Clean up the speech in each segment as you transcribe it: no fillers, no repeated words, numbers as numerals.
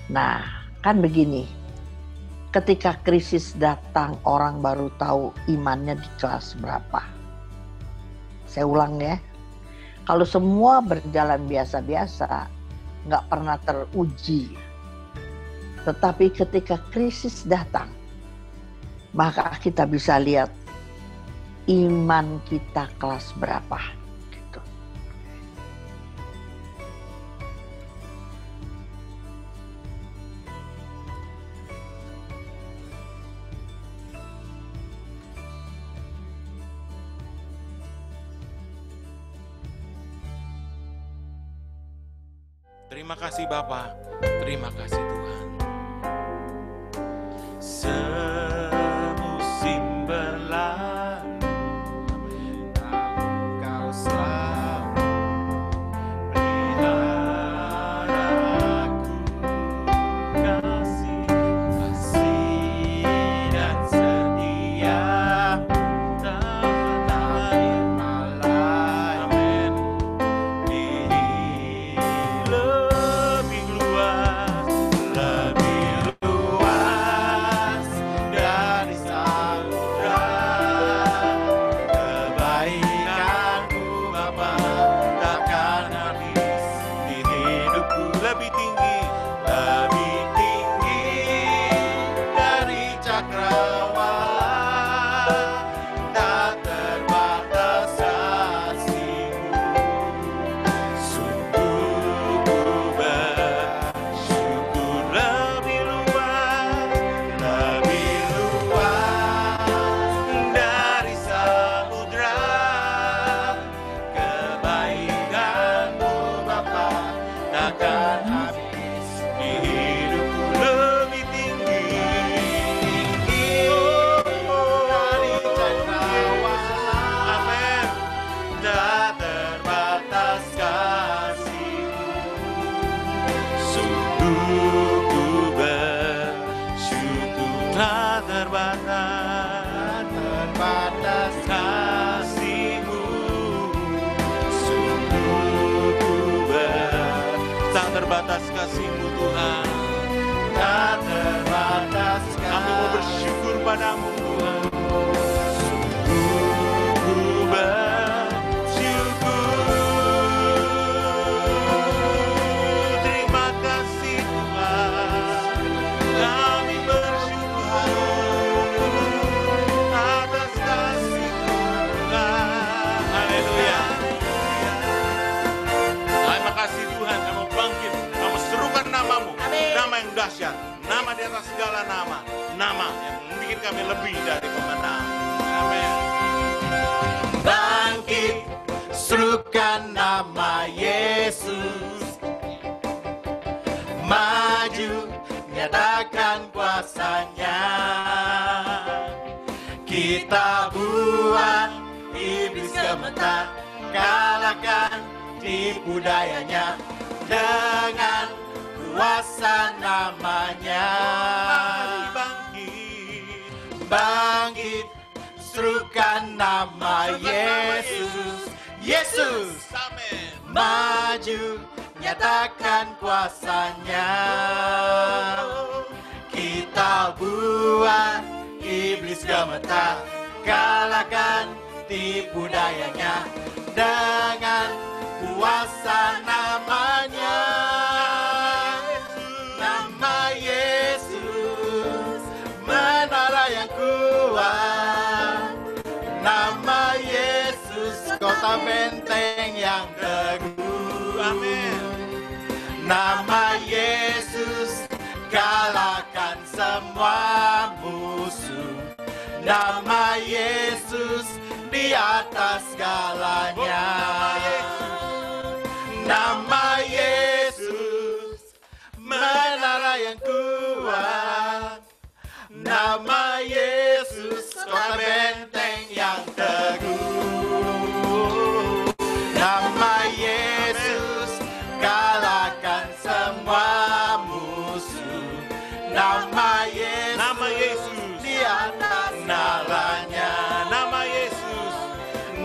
Nah, kan begini, ketika krisis datang orang baru tahu imannya di kelas berapa. Saya ulang ya, kalau semua berjalan biasa-biasa, nggak pernah teruji. Tetapi ketika krisis datang, maka kita bisa lihat iman kita kelas berapa. Gitu. Terima kasih Bapa, terima kasih Tuhan. Semusim berlalu, Engkau selalu pelihara aku. Kasih dan setia, tak pernah malam. Amin. Lebih luas dari samudra. Kebaikanmu Bapa takkan habis di hidupku. Lebih tinggi dari cakrawala. Tak terbatas kasih-Mu. Sungguh ku bersyukur. Lebih luas dari samudra. Kebaikan-Mu Bapa takkan habis di hidupku. Lebih tinggi dari cakrawala. Amin. Tak terbatas kasih-Mu. Sungguh ku bersyukur. Tak terbatas kasih-Mu. Sungguh ku tak terbatas kasih-Mu Tuhan. Tak terbatas kasih-Mu. Kami mau bersyukur padamu Tuhan. Sungguh ku bersyukur. Terima kasih Tuhan. Kami bersyukur atas kasih Tuhan. Haleluya. Terima kasih Tuhan. Kami mau bangkit. Kami serukan nama-Mu. Nama yang dahsyat. Nama di atas segala nama. Nama yang membuat kami lebih dari pemenang. Amin. Bangkit, serukan nama Yesus. Maju, nyatakan kuasa-Nya. Kita buat iblis gemetar, kalahkan tipu dayanya dengan kuasa namanya. Bangkit, serukan nama Yesus. Yesus, Amin. maju, nyatakan kuasa-Nya. Kita buat iblis gemetar, kalahkan tipu dayanya dengan kuasa namanya. Nama Yesus, menara yang kuat. Nama Yesus, kota benteng yang teguh. Amin. Nama Yesus, kalahkan semua musuh. Nama Yesus, di atas segalanya. Nama Yesus, menara yang kuat. Nama Yesus, kota benteng yang teguh. Nama Yesus, kalahkan semua musuh. Nama Yesus, di atas segalanya. Nama Yesus.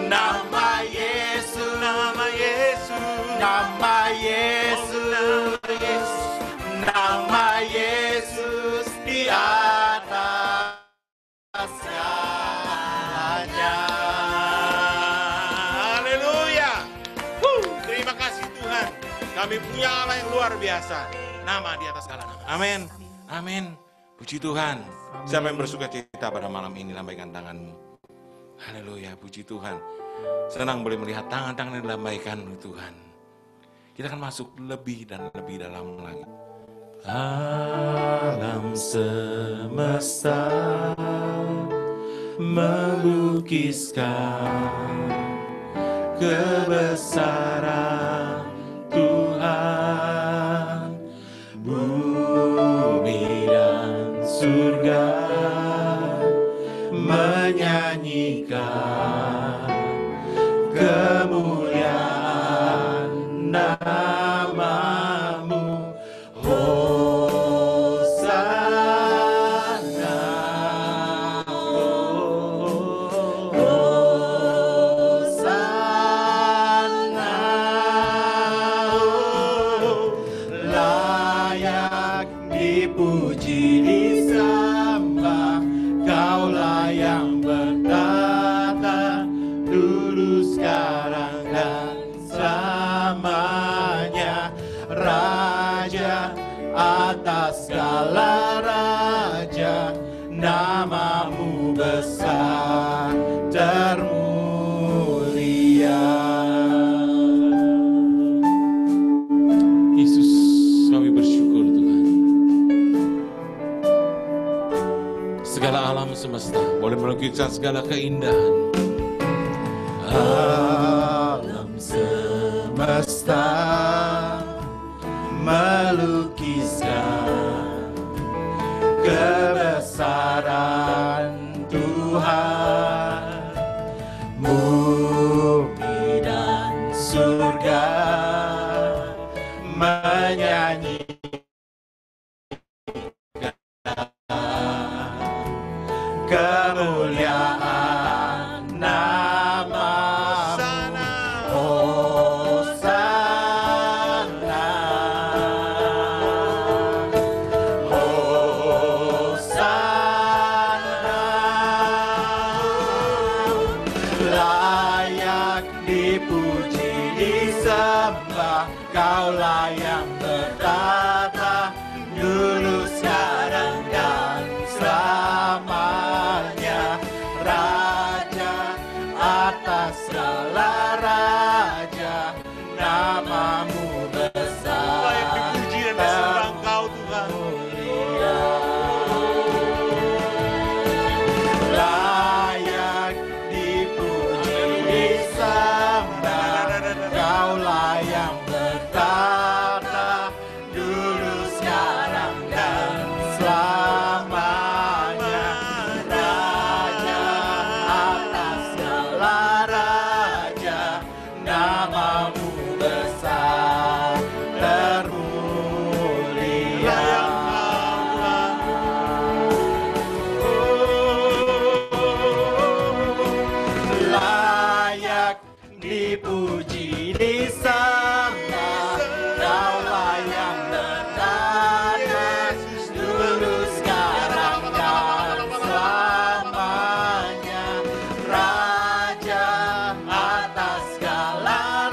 Nama Yesus, Nama Yesus. nama Yesus, nama atas segalanya. Haleluya. Terima kasih Tuhan. Kami punya Allah yang luar biasa. Nama di atas segala nama. Amin. Amin. Puji Tuhan. Siapa yang bersuka cita pada malam ini, lambaikan tanganmu. Haleluya. Puji Tuhan. Senang boleh melihat tangan-tangan yang dilambaikan Tuhan. Kita akan masuk lebih dan lebih dalam lagi. Alam semesta melukiskan kebesaran Tuhan, bumi dan surga menyanyikan kemuliaan namamu. Atas segala raja, namamu besar termulia. Yesus, kami bersyukur Tuhan. Segala alam semesta boleh melukiskan segala keindahan. Alam semesta melukiskan kebesaran Tuhan, bumi dan surga menyanyikan kemuliaan namamu. Kaulah yang bertata dulu, sekarang, dan selamanya. Raja atas segala raja, namamu besar. Layak dipuji dan disembah Engkau Tuhan. Layak dipuji, disembah. Kaulah yang bertata dulu, sekarang, dan selamanya. Raja atas segala raja, namamu besar termulia. Layak dipuji, disembah. Kaulah yang bertata dulu, sekarang, dan selamanya. Raja atas segala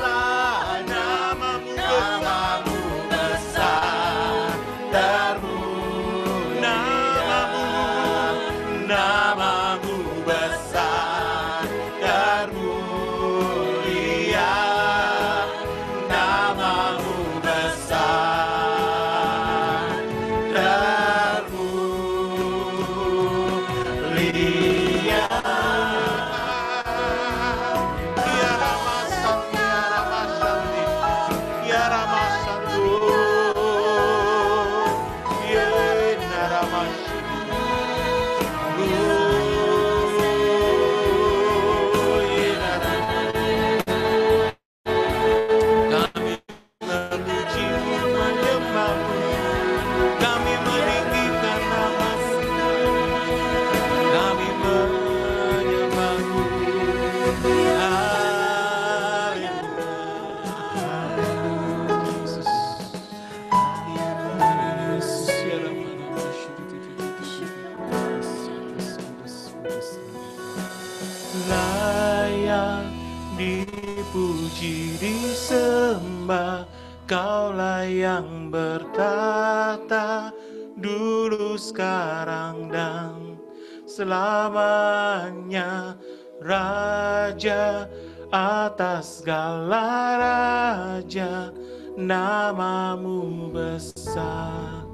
dipuji, disembah. Kaulah yang bertata dulu, sekarang, dan selamanya. Raja atas segala raja, namamu besar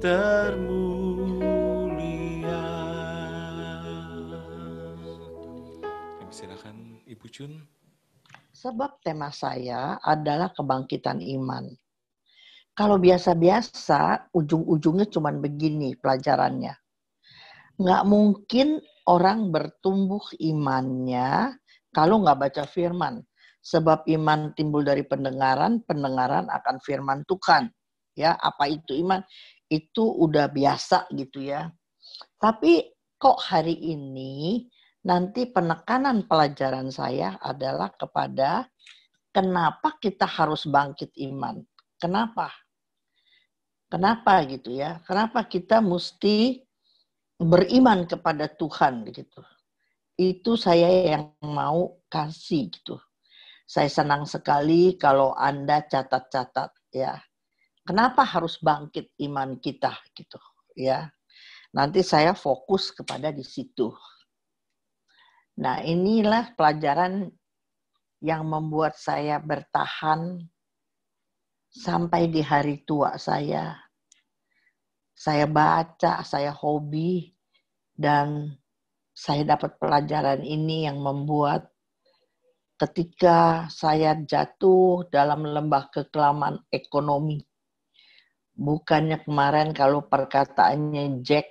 termulia. Silakan Ibu Jun. Sebab tema saya adalah kebangkitan iman. Kalau biasa-biasa, ujung-ujungnya cuma begini pelajarannya. Nggak mungkin orang bertumbuh imannya kalau nggak baca firman. Sebab iman timbul dari pendengaran, pendengaran akan firman Tuhan. Ya, apa itu iman? Itu udah biasa gitu ya. Tapi kok hari ini nanti penekanan pelajaran saya adalah kepada kenapa kita harus bangkit iman. Kenapa? Kenapa gitu ya? Kenapa kita mesti beriman kepada Tuhan gitu. Itu saya yang mau kasih gitu. Saya senang sekali kalau Anda catat-catat ya. Kenapa harus bangkit iman kita gitu ya. Nanti saya fokus kepada di situ. Nah, inilah pelajaran yang membuat saya bertahan sampai di hari tua saya. Saya baca, saya hobi, dan saya dapat pelajaran ini yang membuat ketika saya jatuh dalam lembah kekelaman ekonomi. Bukannya kemarin kalau perkataannya Jack,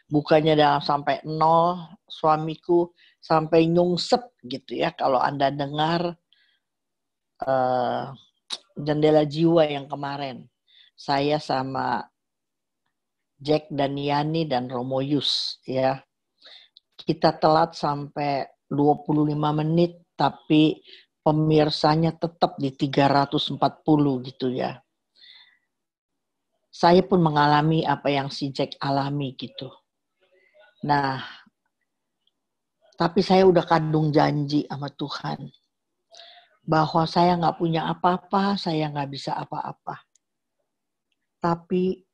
bukannya dalam sampai 0, suamiku sampai nyungsep gitu ya. Kalau Anda dengar jendela jiwa yang kemarin. Saya sama Jack dan Yani dan Romoyus ya. Kita telat sampai 25 menit tapi pemirsanya tetap di 340 gitu ya. Saya pun mengalami apa yang si Jack alami gitu. Nah, tapi saya udah kandung janji sama Tuhan. Bahwa saya nggak punya apa-apa, saya nggak bisa apa-apa. Tapi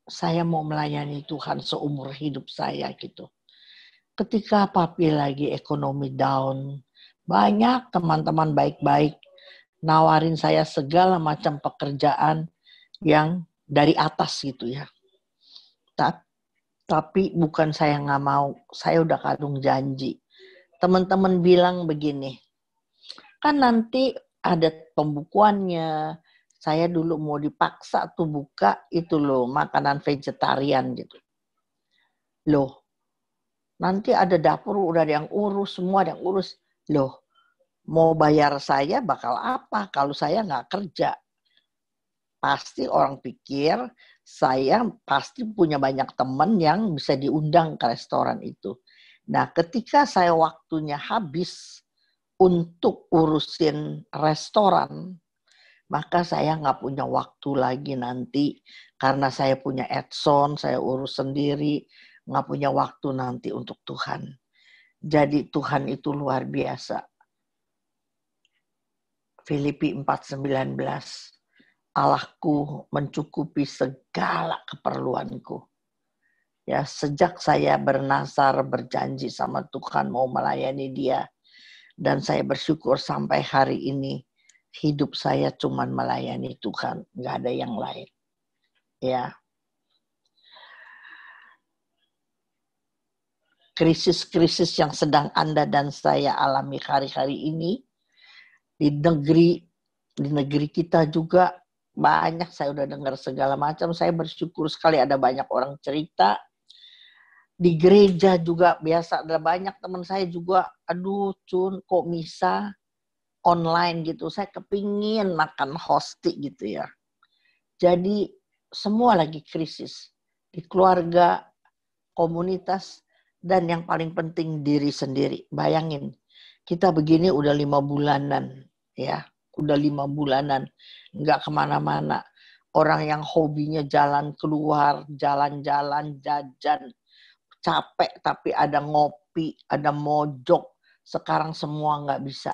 saya mau melayani Tuhan seumur hidup saya gitu. Ketika papi lagi ekonomi down, banyak teman-teman baik-baik nawarin saya segala macam pekerjaan yang dari atas gitu ya. Tapi bukan saya nggak mau, saya udah kandung janji. Teman-teman bilang begini, kan nanti ada pembukuannya, saya dulu mau dipaksa tuh buka itu loh, makanan vegetarian gitu. Loh, nanti ada dapur udah ada yang urus, semua ada yang urus. Loh, mau bayar saya bakal apa kalau saya nggak kerja? Pasti orang pikir saya pasti punya banyak teman yang bisa diundang ke restoran itu. Nah, ketika saya waktunya habis untuk urusin restoran, maka saya nggak punya waktu lagi nanti karena saya punya Edson, saya urus sendiri, nggak punya waktu nanti untuk Tuhan. Jadi Tuhan itu luar biasa. Filipi 4:19. Allahku mencukupi segala keperluanku. Ya, sejak saya bernasar berjanji sama Tuhan mau melayani Dia, dan saya bersyukur sampai hari ini hidup saya cuma melayani Tuhan, nggak ada yang lain. Ya, krisis-krisis yang sedang Anda dan saya alami hari-hari ini di negeri kita juga. Banyak saya udah dengar segala macam. Saya bersyukur sekali ada banyak orang cerita. Di gereja juga biasa ada banyak teman saya juga. Aduh Cun, kok misa online gitu. Saya kepingin makan hosti gitu ya. Jadi semua lagi krisis. Di keluarga, komunitas, dan yang paling penting diri sendiri. Bayangin, kita begini udah 5 bulanan ya. Udah 5 bulanan, nggak kemana-mana. Orang yang hobinya jalan keluar, jalan-jalan, jajan, capek tapi ada ngopi, ada mojok. Sekarang semua nggak bisa.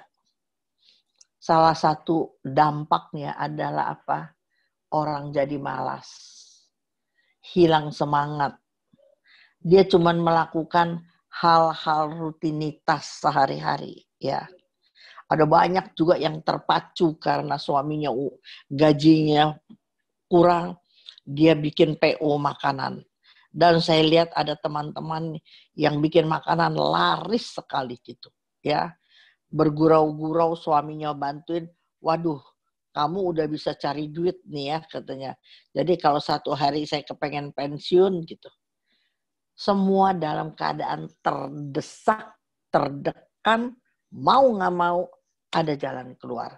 salah satu dampaknya adalah apa? Orang jadi malas, hilang semangat. Dia cuma melakukan hal-hal rutinitas sehari-hari, ya. Ada banyak juga yang terpacu karena suaminya gajinya kurang, dia bikin PO makanan. Dan saya lihat ada teman-teman yang bikin makanan laris sekali gitu, ya. Bergurau-gurau suaminya bantuin, waduh, kamu udah bisa cari duit nih ya katanya. Jadi kalau satu hari saya kepengen pensiun gitu. Semua dalam keadaan terdesak, terdekan, mau nggak mau ada jalan keluar.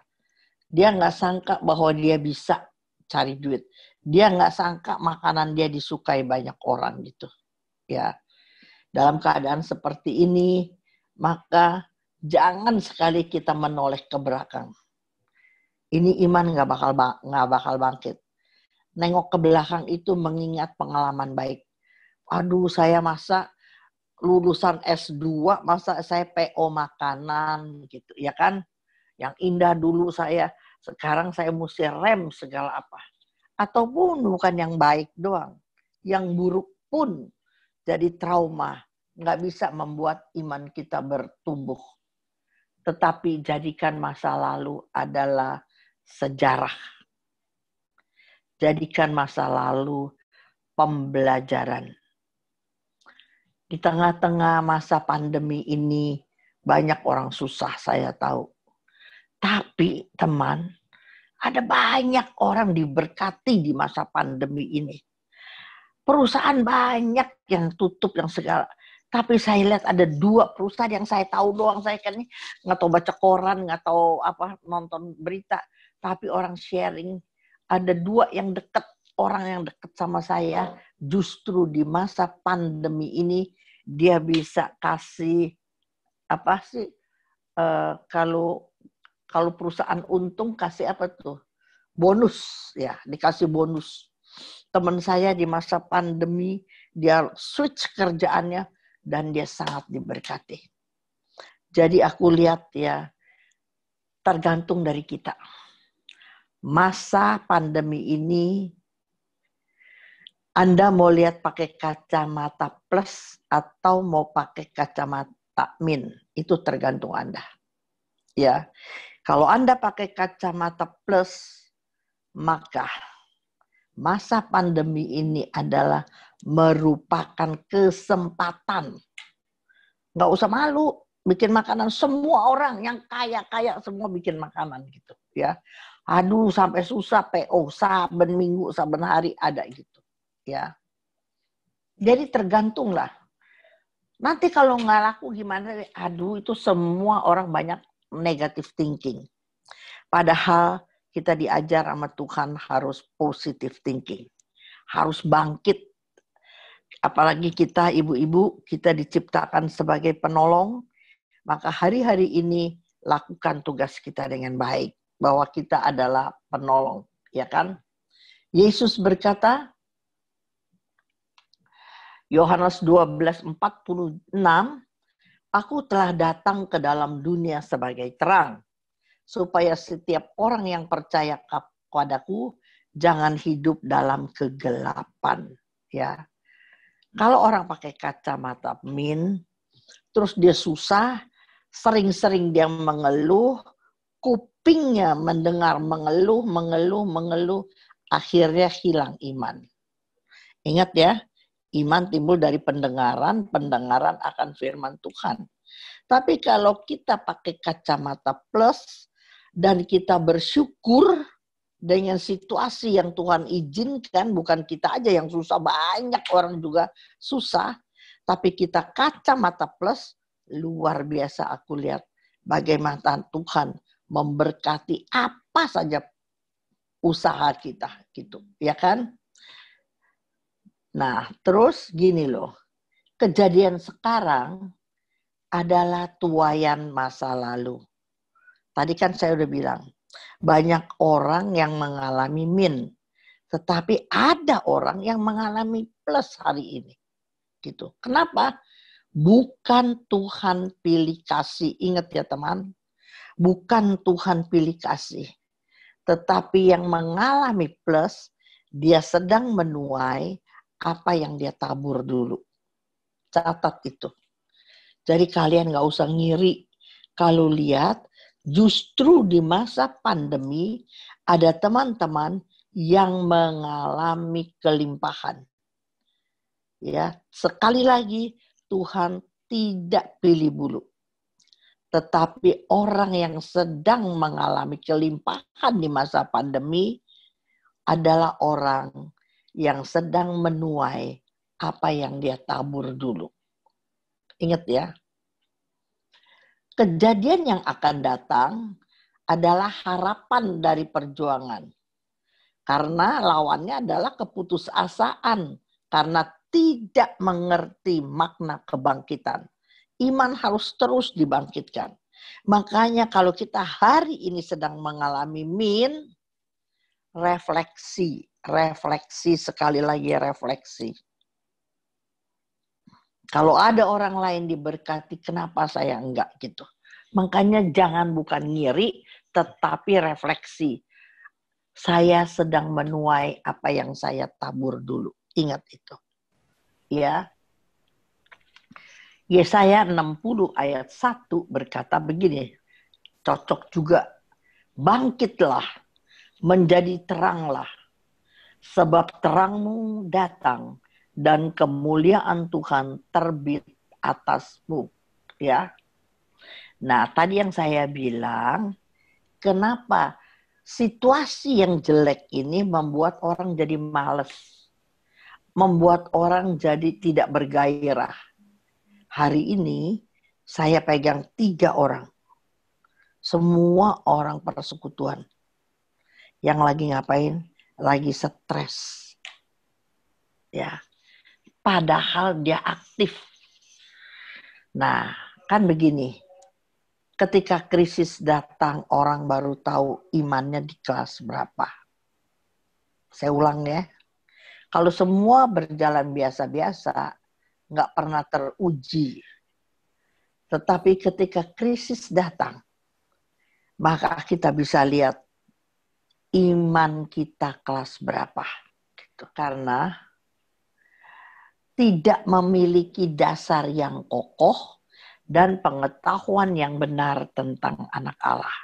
Dia nggak sangka bahwa dia bisa cari duit. Dia nggak sangka makanan dia disukai banyak orang gitu. Ya, dalam keadaan seperti ini, maka jangan sekali kita menoleh ke belakang. Ini iman nggak bakal bangkit. Nengok ke belakang itu mengingat pengalaman baik. Aduh, saya masa lulusan S2, masa saya PO makanan gitu, ya kan? Yang indah dulu saya, sekarang saya mesti rem segala apa. Ataupun bukan yang baik doang, yang buruk pun jadi trauma, nggak bisa membuat iman kita bertumbuh. Tetapi jadikan masa lalu adalah sejarah. Jadikan masa lalu pembelajaran. Di tengah-tengah masa pandemi ini banyak orang susah, saya tahu. Tapi teman, ada banyak orang diberkati di masa pandemi ini. Perusahaan banyak yang tutup, yang segala. Tapi saya lihat ada 2 perusahaan yang saya tahu doang. Saya kan nggak tahu baca koran, nggak tahu apa, nonton berita. Tapi orang sharing, ada 2 yang dekat, orang yang dekat sama saya. Justru di masa pandemi ini, dia bisa kasih, apa sih, kalau perusahaan untung kasih apa tuh? Bonus, ya, dikasih bonus. Teman saya di masa pandemi, dia switch kerjaannya dan dia sangat diberkati. Jadi aku lihat ya, tergantung dari kita. Masa pandemi ini, Anda mau lihat pakai kacamata plus atau mau pakai kacamata min, itu tergantung Anda. Ya. Kalau Anda pakai kacamata plus, maka masa pandemi ini adalah merupakan kesempatan. Nggak usah malu bikin makanan. Semua orang yang kaya-kaya semua bikin makanan gitu, ya. Aduh, sampai susah PO, saben minggu, saben hari ada gitu, ya. Jadi tergantunglah. Nanti kalau nggak laku gimana? Aduh, itu semua orang banyak negative thinking. Padahal kita diajar sama Tuhan harus positive thinking. Harus bangkit. Apalagi kita ibu-ibu, kita diciptakan sebagai penolong. Maka hari-hari ini lakukan tugas kita dengan baik. Bahwa kita adalah penolong. Ya kan? Yesus berkata, Yohanes 12:46, Aku telah datang ke dalam dunia sebagai terang, supaya setiap orang yang percaya kepadaku jangan hidup dalam kegelapan. Ya, kalau orang pakai kacamata min, terus dia susah, sering-sering dia mengeluh, kupingnya mendengar mengeluh, akhirnya hilang iman. Ingat ya. Iman timbul dari pendengaran akan firman Tuhan. Tapi kalau kita pakai kacamata plus dan kita bersyukur dengan situasi yang Tuhan izinkan, bukan kita aja yang susah, banyak orang juga susah, tapi kita kacamata plus, luar biasa aku lihat bagaimana Tuhan memberkati apa saja usaha kita gitu, ya kan? Nah, terus gini loh, kejadian sekarang adalah tuaian masa lalu. Tadi kan saya udah bilang, banyak orang yang mengalami min, tetapi ada orang yang mengalami plus hari ini. Gitu. Kenapa? Bukan Tuhan pilih kasih, ingat ya teman, Bukan Tuhan pilih kasih. Tetapi yang mengalami plus, dia sedang menuai apa yang dia tabur dulu. Catat itu. Jadi kalian gak usah ngiri. Kalau lihat, justru di masa pandemi, ada teman-teman yang mengalami kelimpahan. Ya, sekali lagi, Tuhan tidak pilih bulu. Tetapi orang yang sedang mengalami kelimpahan di masa pandemi adalah orang yang sedang menuai apa yang dia tabur dulu. Ingat ya, kejadian yang akan datang adalah harapan dari perjuangan. Karena lawannya adalah keputusasaan. Karena tidak mengerti makna kebangkitan. Iman harus terus dibangkitkan. Makanya kalau kita hari ini sedang mengalami refleksi. Refleksi, sekali lagi refleksi. Kalau ada orang lain diberkati, kenapa saya enggak gitu. Makanya jangan bukan ngiri, tetapi refleksi. Saya sedang menuai apa yang saya tabur dulu. Ingat itu. Ya. Yesaya 60 ayat 1 berkata begini. Cocok juga. Bangkitlah, menjadi teranglah. Sebab terangmu datang dan kemuliaan Tuhan terbit atasmu. Ya. Nah, tadi yang saya bilang, kenapa situasi yang jelek ini membuat orang jadi malas. Membuat orang jadi tidak bergairah. Hari ini saya pegang 3 orang. Semua orang persekutuan. Yang lagi ngapain? Lagi stres. Ya. Padahal dia aktif. Nah, kan begini. Ketika krisis datang, orang baru tahu imannya di kelas berapa. Saya ulang ya. Kalau semua berjalan biasa-biasa, nggak pernah teruji. Tetapi ketika krisis datang, maka kita bisa lihat iman kita kelas berapa. Gitu. Karena tidak memiliki dasar yang kokoh dan pengetahuan yang benar tentang anak Allah.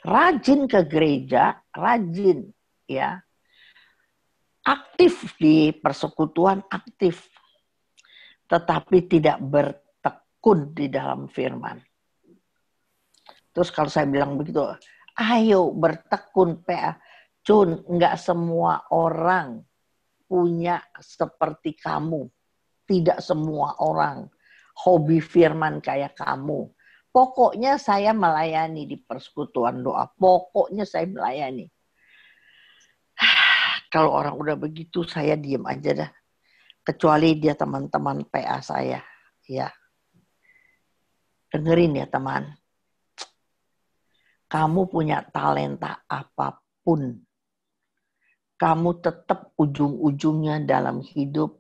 Rajin ke gereja, rajin ya. Aktif di persekutuan, aktif. Tetapi tidak bertekun di dalam firman. Terus kalau saya bilang begitu, ayo bertekun PA. Cun, enggak semua orang punya seperti kamu. Tidak semua orang hobi firman kayak kamu. Pokoknya saya melayani di persekutuan doa. Pokoknya saya melayani. Kalau orang udah begitu, saya diem aja dah. Kecuali dia teman-teman PA saya. Ya. Dengerin ya teman. Kamu punya talenta apapun. Kamu tetap ujung-ujungnya dalam hidup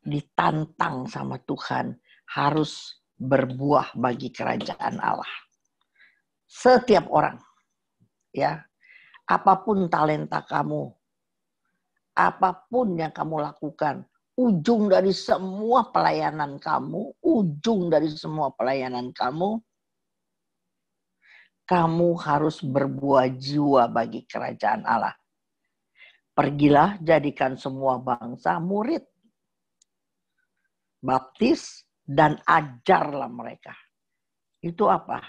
ditantang sama Tuhan. Harus berbuah bagi kerajaan Allah. Setiap orang. Ya. Apapun talenta kamu. Apapun yang kamu lakukan, ujung dari semua pelayanan kamu, kamu harus berbuah jiwa bagi kerajaan Allah. Pergilah, jadikan semua bangsa murid. Baptis dan ajarlah mereka. Itu apa?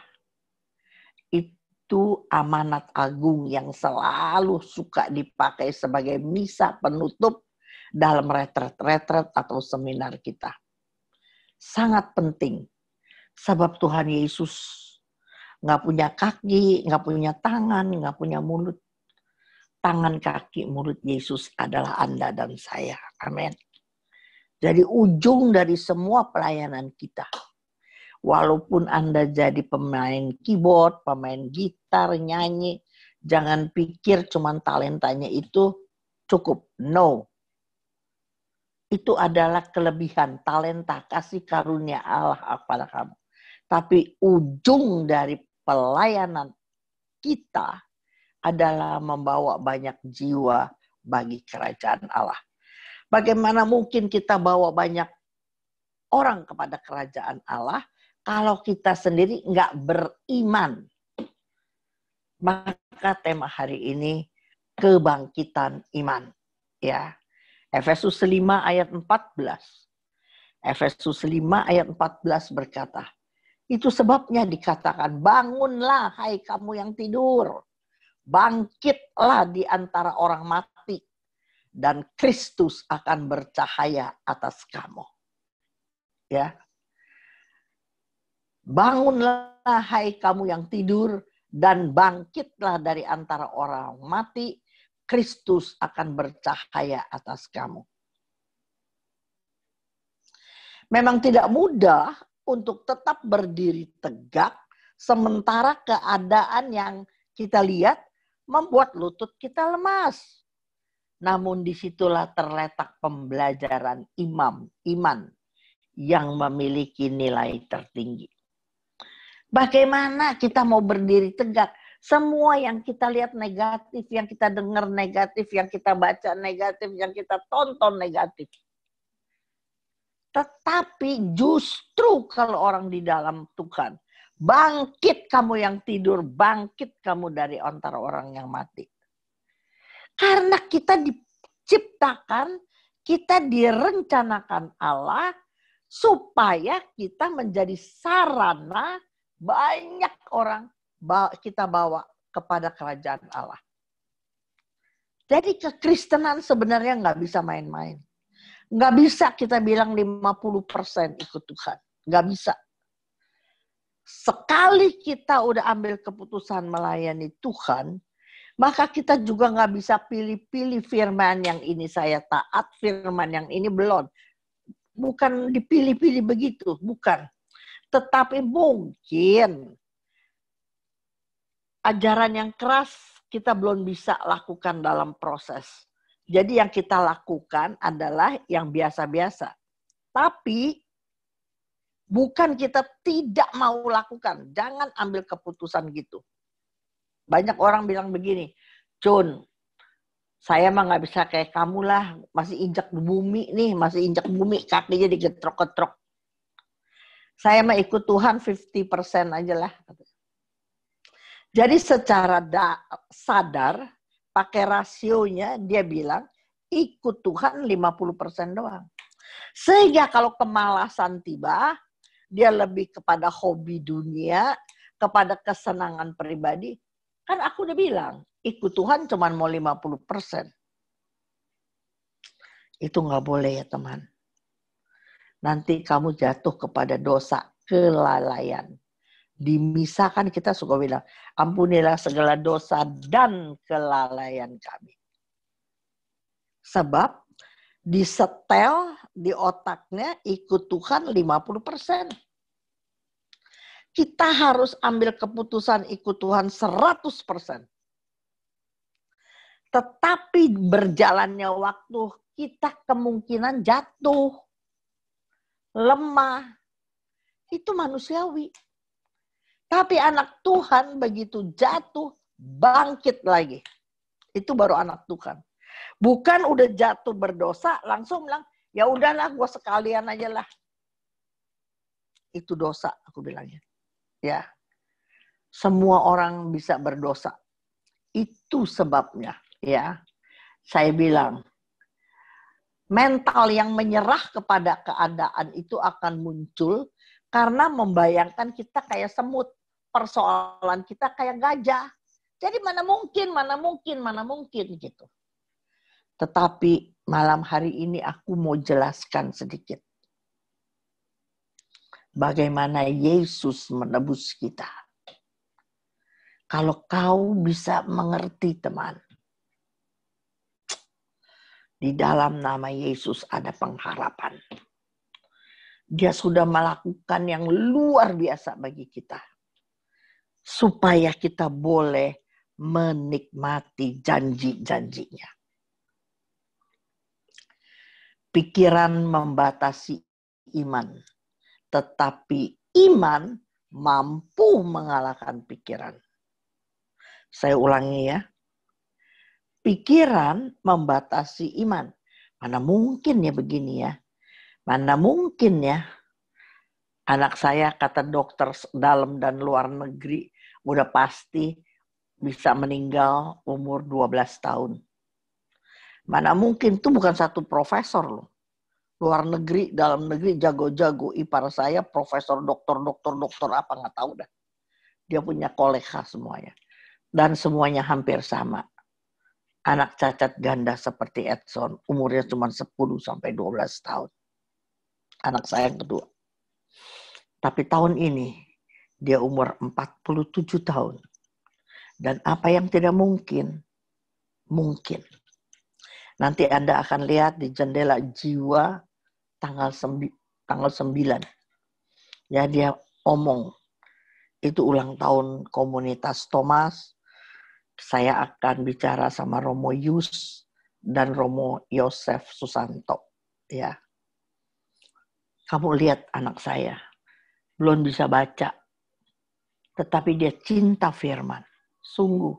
Itu amanat agung yang selalu suka dipakai sebagai misa penutup dalam retret atau seminar kita. Sangat penting. Sebab Tuhan Yesus nggak punya kaki, nggak punya tangan, nggak punya mulut. Tangan, kaki, mulut Yesus adalah Anda dan saya. Amin. Jadi ujung dari semua pelayanan kita. Walaupun Anda jadi pemain keyboard, pemain gitar, nyanyi, jangan pikir cuman talentanya itu cukup. No. Itu adalah kelebihan, talenta, kasih karunia Allah kepada kamu. Tapi ujung dari pelayanan kita adalah membawa banyak jiwa bagi kerajaan Allah. Bagaimana mungkin kita bawa banyak orang kepada kerajaan Allah kalau kita sendiri nggak beriman? Maka tema hari ini kebangkitan iman. Ya, Efesus 5 ayat 14. Efesus 5 ayat 14 berkata, itu sebabnya dikatakan, bangunlah hai kamu yang tidur. Bangkitlah di antara orang mati. Dan Kristus akan bercahaya atas kamu. Ya. Bangunlah hai kamu yang tidur. Dan bangkitlah dari antara orang mati. Kristus akan bercahaya atas kamu. Memang tidak mudah untuk tetap berdiri tegak sementara keadaan yang kita lihat membuat lutut kita lemas. Namun disitulah terletak pembelajaran iman yang memiliki nilai tertinggi. Bagaimana kita mau berdiri tegak? Semua yang kita lihat negatif, yang kita dengar negatif, yang kita baca negatif, yang kita tonton negatif. Tetapi justru kalau orang di dalam Tuhan, bangkit kamu yang tidur, bangkit kamu dari antara orang yang mati. Karena kita diciptakan, kita direncanakan Allah supaya kita menjadi sarana banyak orang kita bawa kepada kerajaan Allah. Jadi kekristenan sebenarnya nggak bisa main-main. Nggak bisa kita bilang 50% ikut Tuhan. Nggak bisa. Sekali kita udah ambil keputusan melayani Tuhan, maka kita juga nggak bisa pilih-pilih firman yang ini saya taat, firman yang ini belum. Bukan dipilih-pilih begitu, bukan. Tetapi mungkin ajaran yang keras kita belum bisa lakukan dalam proses. Jadi yang kita lakukan adalah yang biasa-biasa. Tapi bukan kita tidak mau lakukan. Jangan ambil keputusan gitu. Banyak orang bilang begini, Jun, saya mah nggak bisa kayak kamu lah, masih injak bumi nih, masih injak bumi, kakinya digetrok-getrok. Saya mah ikut Tuhan 50% aja lah. Jadi secara sadar, pakai rasionya, dia bilang, ikut Tuhan 50% doang. Sehingga kalau kemalasan tiba, dia lebih kepada hobi dunia, kepada kesenangan pribadi. Kan aku udah bilang, ikut Tuhan cuma mau 50%. Itu nggak boleh ya teman. Nanti kamu jatuh kepada dosa kelalaian. Di misa kan kita suka bilang, ampunilah segala dosa dan kelalaian kami. Sebab disetel di otaknya ikut Tuhan 50%. Kita harus ambil keputusan ikut Tuhan 100%. Tetapi berjalannya waktu, kita kemungkinan jatuh, lemah. Itu manusiawi. Tapi anak Tuhan begitu jatuh, bangkit lagi. Itu baru anak Tuhan. Bukan udah jatuh berdosa, langsung bilang, ya udahlah gue sekalian aja lah. Itu dosa, aku bilangnya. Ya, semua orang bisa berdosa. Itu sebabnya, ya. Saya bilang, mental yang menyerah kepada keadaan itu akan muncul karena membayangkan kita kayak semut. Persoalan kita kayak gajah. Jadi mana mungkin gitu. Tetapi malam hari ini aku mau jelaskan sedikit. Bagaimana Yesus menebus kita. Kalau kau bisa mengerti teman. Di dalam nama Yesus ada pengharapan. Dia sudah melakukan yang luar biasa bagi kita. Supaya kita boleh menikmati janji-janjinya. Pikiran membatasi iman. Tetapi iman mampu mengalahkan pikiran. Saya ulangi ya. Pikiran membatasi iman. Mana mungkin ya begini ya. Mana mungkin ya. Anak saya kata dokter dalam dan luar negeri udah pasti bisa meninggal umur 12 tahun. Mana mungkin, itu bukan satu profesor loh. Luar negeri, dalam negeri jago-jago. Ipar saya profesor, dokter apa nggak tahu dah. Dia punya koleha semuanya. Dan semuanya hampir sama. Anak cacat ganda seperti Edson, umurnya cuma 10 sampai 12 tahun. Anak saya yang kedua. Tapi tahun ini dia umur 47 tahun. Dan apa yang tidak mungkin, mungkin. Nanti Anda akan lihat di jendela jiwa tanggal 9. Ya, dia omong. Itu ulang tahun komunitas Thomas. Saya akan bicara sama Romo Yus dan Romo Yosef Susanto. Ya. Kamu lihat anak saya. Belum bisa baca. Tetapi dia cinta firman. Sungguh.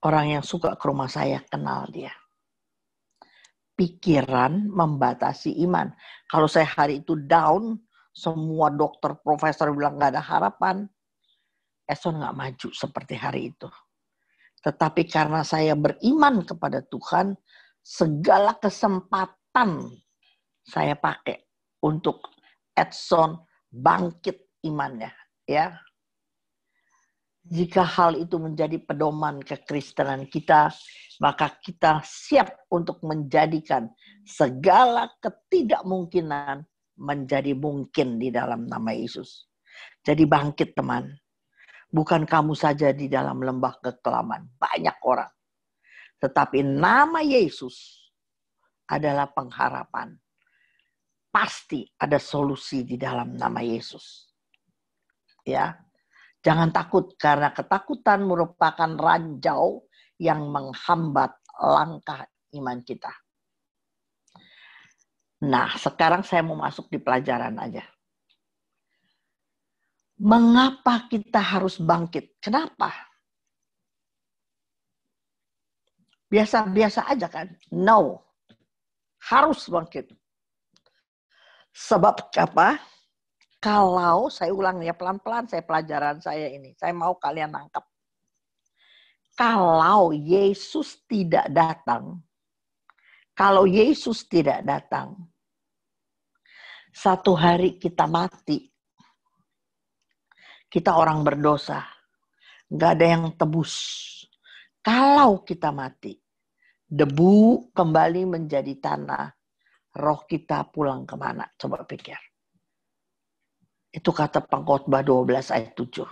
Orang yang suka ke rumah saya kenal dia. Pikiran membatasi iman. Kalau saya hari itu down, semua dokter, profesor bilang gak ada harapan. Edson gak maju seperti hari itu. Tetapi karena saya beriman kepada Tuhan, segala kesempatan saya pakai untuk Edson bangkit imannya. Ya. Jika hal itu menjadi pedoman kekristenan kita, maka kita siap untuk menjadikan segala ketidakmungkinan menjadi mungkin di dalam nama Yesus. Jadi bangkit teman. Bukan kamu saja di dalam lembah kekelaman. Banyak orang. Tetapi nama Yesus adalah pengharapan. Pasti ada solusi di dalam nama Yesus. Ya. Jangan takut, karena ketakutan merupakan ranjau yang menghambat langkah iman kita. Nah, sekarang saya mau masuk di pelajaran aja. Mengapa kita harus bangkit? Kenapa? Biasa-biasa aja kan? No. Harus bangkit. Sebab apa? Kalau, saya ulang ya pelan-pelan, pelajaran saya ini. Saya mau kalian nangkap. Kalau Yesus tidak datang, satu hari kita mati. Kita orang berdosa. Gak ada yang tebus. Kalau kita mati, debu kembali menjadi tanah. Roh kita pulang kemana? Coba pikir. Itu kata Pengkhotbah 12 ayat 7.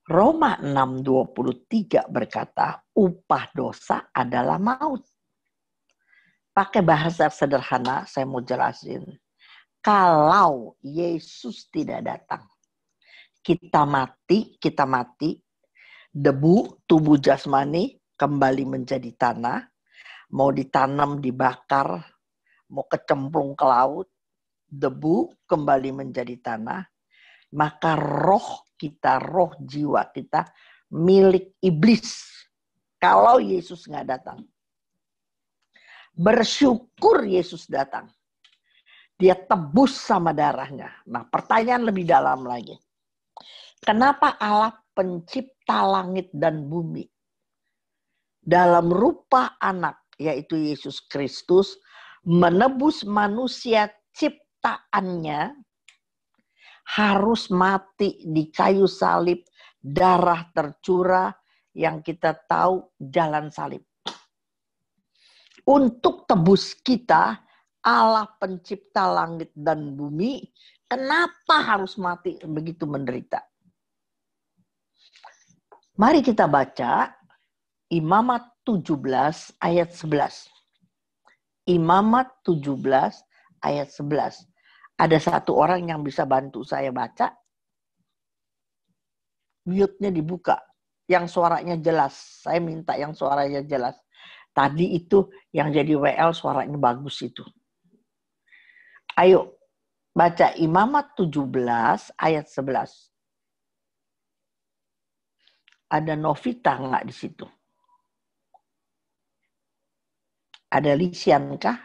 Roma 6:23 berkata, upah dosa adalah maut. Pakai bahasa sederhana, saya mau jelasin. Kalau Yesus tidak datang, kita mati, debu, tubuh jasmani kembali menjadi tanah, mau ditanam, dibakar, mau kecemplung ke laut, debu kembali menjadi tanah, maka roh kita, roh jiwa kita milik iblis. Kalau Yesus nggak datang. Bersyukur Yesus datang. Dia tebus sama darahnya. Nah, pertanyaan lebih dalam lagi. Kenapa Allah pencipta langit dan bumi dalam rupa anak, yaitu Yesus Kristus, menebus manusia ciptaannya, harus mati di kayu salib, darah tercurah, yang kita tahu jalan salib. Untuk tebus kita, Allah pencipta langit dan bumi, kenapa harus mati begitu menderita? Mari kita baca Imamat 17 ayat 11. Imamat 17 ayat 11. Ada satu orang yang bisa bantu saya baca. Mute-nya dibuka. Yang suaranya jelas. Saya minta yang suaranya jelas. Tadi itu yang jadi WL suaranya bagus itu. Ayo. Baca Imamat 17 ayat 11. Ada Novita nggak di situ? Ada Lisian kah?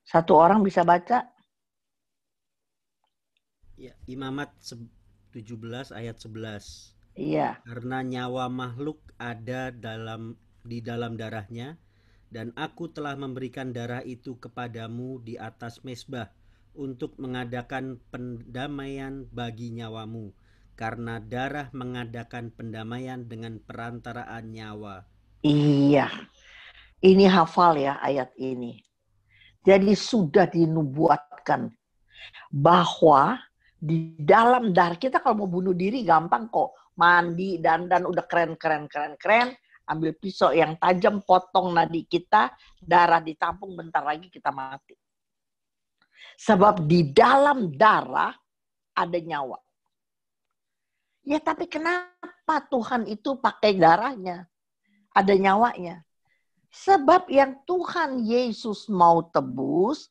Satu orang bisa baca? Ya, Imamat 17 ayat 11. Iya. Karena nyawa makhluk ada di dalam darahnya, dan aku telah memberikan darah itu kepadamu di atas mezbah untuk mengadakan pendamaian bagi nyawamu, karena darah mengadakan pendamaian dengan perantaraan nyawa. Iya. Ini hafal ya ayat ini. Jadi sudah dinubuatkan bahwa di dalam darah kita, kalau mau bunuh diri gampang kok. Mandi, dandan, udah keren. Ambil pisau yang tajam, potong nadi kita, darah ditampung, bentar lagi kita mati. Sebab di dalam darah ada nyawa. Ya tapi kenapa Tuhan itu pakai darahnya? Ada nyawanya. Sebab yang Tuhan Yesus mau tebus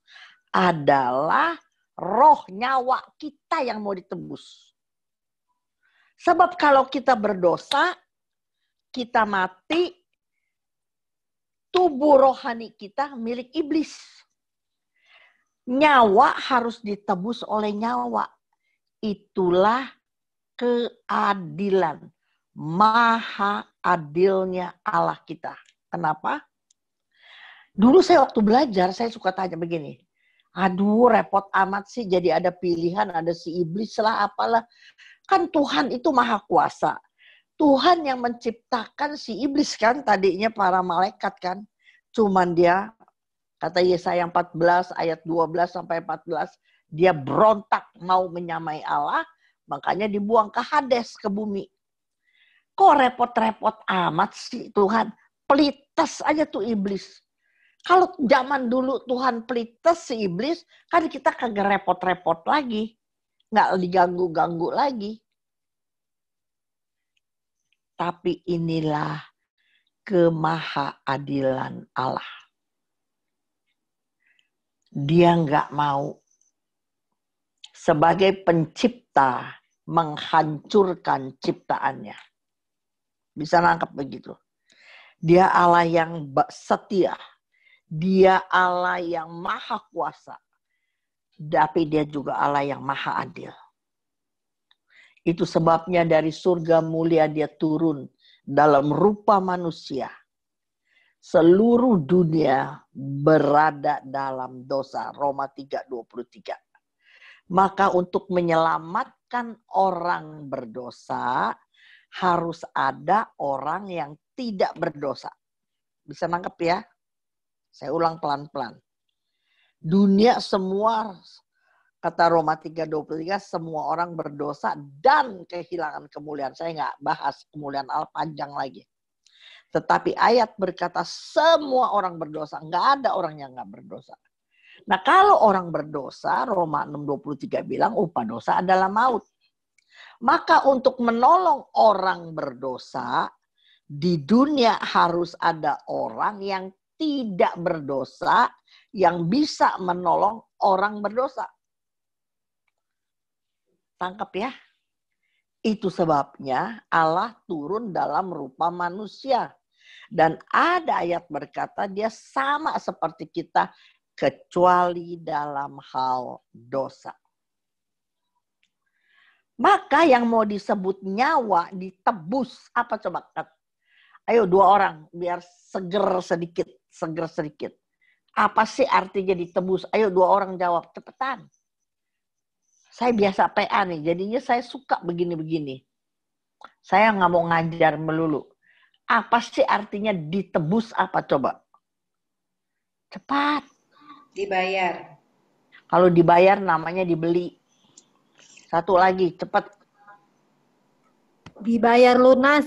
adalah roh nyawa kita yang mau ditebus. Sebab kalau kita berdosa, kita mati, tubuh rohani kita milik iblis. Nyawa harus ditebus oleh nyawa. Itulah keadilan. Maha adilnya Allah kita. Kenapa? Dulu saya waktu belajar, saya suka tanya begini. Aduh, repot amat sih, jadi ada pilihan, ada si iblis lah, apalah. Kan Tuhan itu maha kuasa. Tuhan yang menciptakan si iblis kan, tadinya para malaikat kan. Cuman dia, kata Yesaya 14 ayat 12 sampai 14, dia berontak mau menyamai Allah, makanya dibuang ke Hades, ke bumi. Kok repot-repot amat sih Tuhan? Pelites aja tuh iblis. Kalau zaman dulu Tuhan pelites si iblis, kan kita kagak repot-repot lagi. Nggak diganggu-ganggu lagi. Tapi inilah kemahaadilan Allah. Dia nggak mau sebagai pencipta menghancurkan ciptaannya. Bisa nangkep begitu. Dia Allah yang setia. Dia Allah yang maha kuasa. Tapi dia juga Allah yang maha adil. Itu sebabnya dari surga mulia dia turun dalam rupa manusia. Seluruh dunia berada dalam dosa. Roma 3:23. Maka untuk menyelamatkan orang berdosa, harus ada orang yang tidak berdosa. Bisa nangkep ya? Saya ulang pelan-pelan. Dunia semua, kata Roma 3:23, semua orang berdosa dan kehilangan kemuliaan. Saya nggak bahas kemuliaan Allah panjang lagi. Tetapi ayat berkata semua orang berdosa. Nggak ada orang yang nggak berdosa. Nah kalau orang berdosa, Roma 6:23 bilang upah dosa adalah maut. Maka untuk menolong orang berdosa, di dunia harus ada orang yang tidak berdosa, yang bisa menolong orang berdosa. Tangkap ya. Itu sebabnya Allah turun dalam rupa manusia. Dan ada ayat berkata dia sama seperti kita, kecuali dalam hal dosa. Maka yang mau disebut nyawa ditebus. Apa coba? Ayo 2 orang biar seger sedikit. Apa sih artinya ditebus? Ayo 2 orang jawab, cepetan. Saya biasa PA nih, jadinya saya suka begini-begini. Saya nggak mau ngajar melulu. Apa sih artinya ditebus apa coba? Cepat. Dibayar. Kalau dibayar namanya dibeli. Satu lagi, cepat. Dibayar lunas.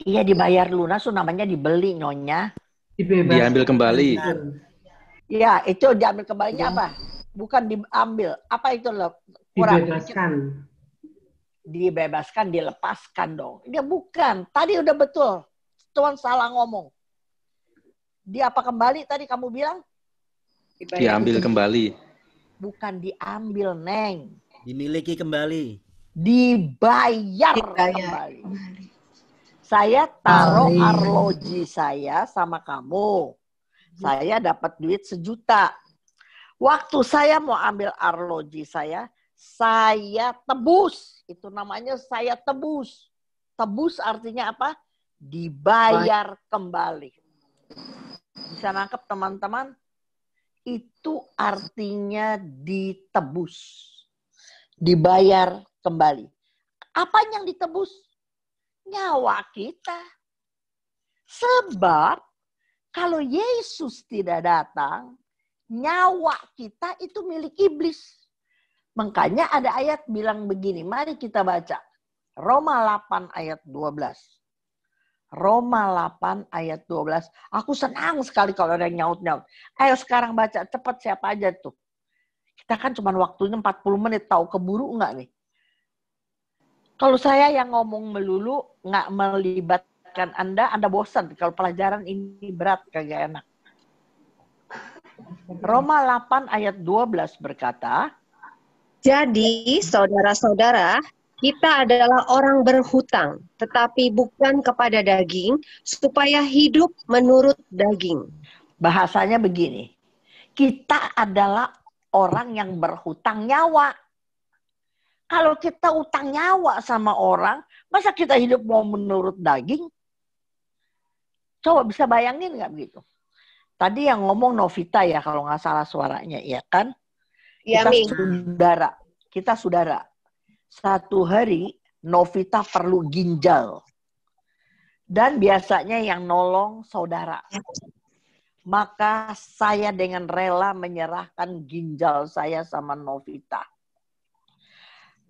Iya, dibayar lunas tuh namanya dibeli, Nyonya. Diambil kembali. Iya, itu diambil kembalinya apa? Bukan diambil. Apa itu loh? Kurang. Dibebaskan, dilepaskan dong. Dia bukan. Tadi udah betul. Tuhan salah ngomong. Dia apa kembali tadi kamu bilang? Diambil kembali. Bukan diambil, Neng. Dimiliki kembali. Dibayar kembali. Saya taruh arloji saya sama kamu. Saya dapat duit 1 juta. Waktu saya mau ambil arloji saya tebus. Itu namanya saya tebus. Tebus artinya apa? Dibayar kembali. Bisa nangkep teman-teman? Itu artinya ditebus. Dibayar kembali. Apa yang ditebus? Nyawa kita. Sebab kalau Yesus tidak datang, nyawa kita itu milik iblis. Makanya ada ayat bilang begini, mari kita baca. Roma 8 ayat 12. Roma 8 ayat 12. Aku senang sekali kalau ada yang nyaut-nyaut. Ayo sekarang baca, cepat siapa aja tuh. Kita kan cuma waktunya 40 menit, tahu keburu enggak nih? Kalau saya yang ngomong melulu, nggak melibatkan Anda bosan. Kalau pelajaran ini berat, kagak enak. Roma 8 ayat 12 berkata, Jadi, saudara-saudara, kita adalah orang berhutang, tetapi bukan kepada daging, supaya hidup menurut daging. bahasanya begini, kita adalah orang yang berhutang nyawa. Kalau kita utang nyawa sama orang, masa kita hidup mau menurut daging? Coba bisa bayangin nggak begitu? Tadi yang ngomong Novita ya, kalau nggak salah suaranya, ya kan? Ya, Kita saudara. Satu hari Novita perlu ginjal. Dan biasanya yang nolong saudara. Maka saya dengan rela menyerahkan ginjal saya sama Novita.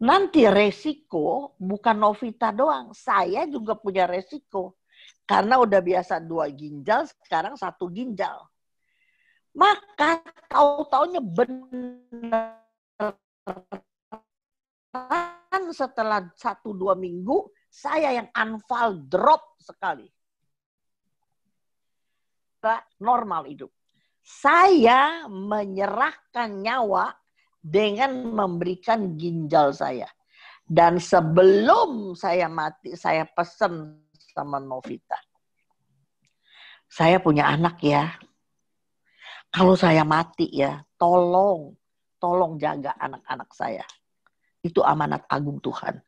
Nanti resiko bukan Novita doang. Saya juga punya resiko. Karena udah biasa 2 ginjal, sekarang 1 ginjal. Maka tahu-taunya benar setelah 1-2 minggu, saya yang unfall drop sekali. Normal hidup. Saya menyerahkan nyawa dengan memberikan ginjal saya. Dan sebelum saya mati, saya pesan sama Novita. Saya punya anak ya. Kalau saya mati ya, tolong jaga anak-anak saya. Itu amanat agung Tuhan.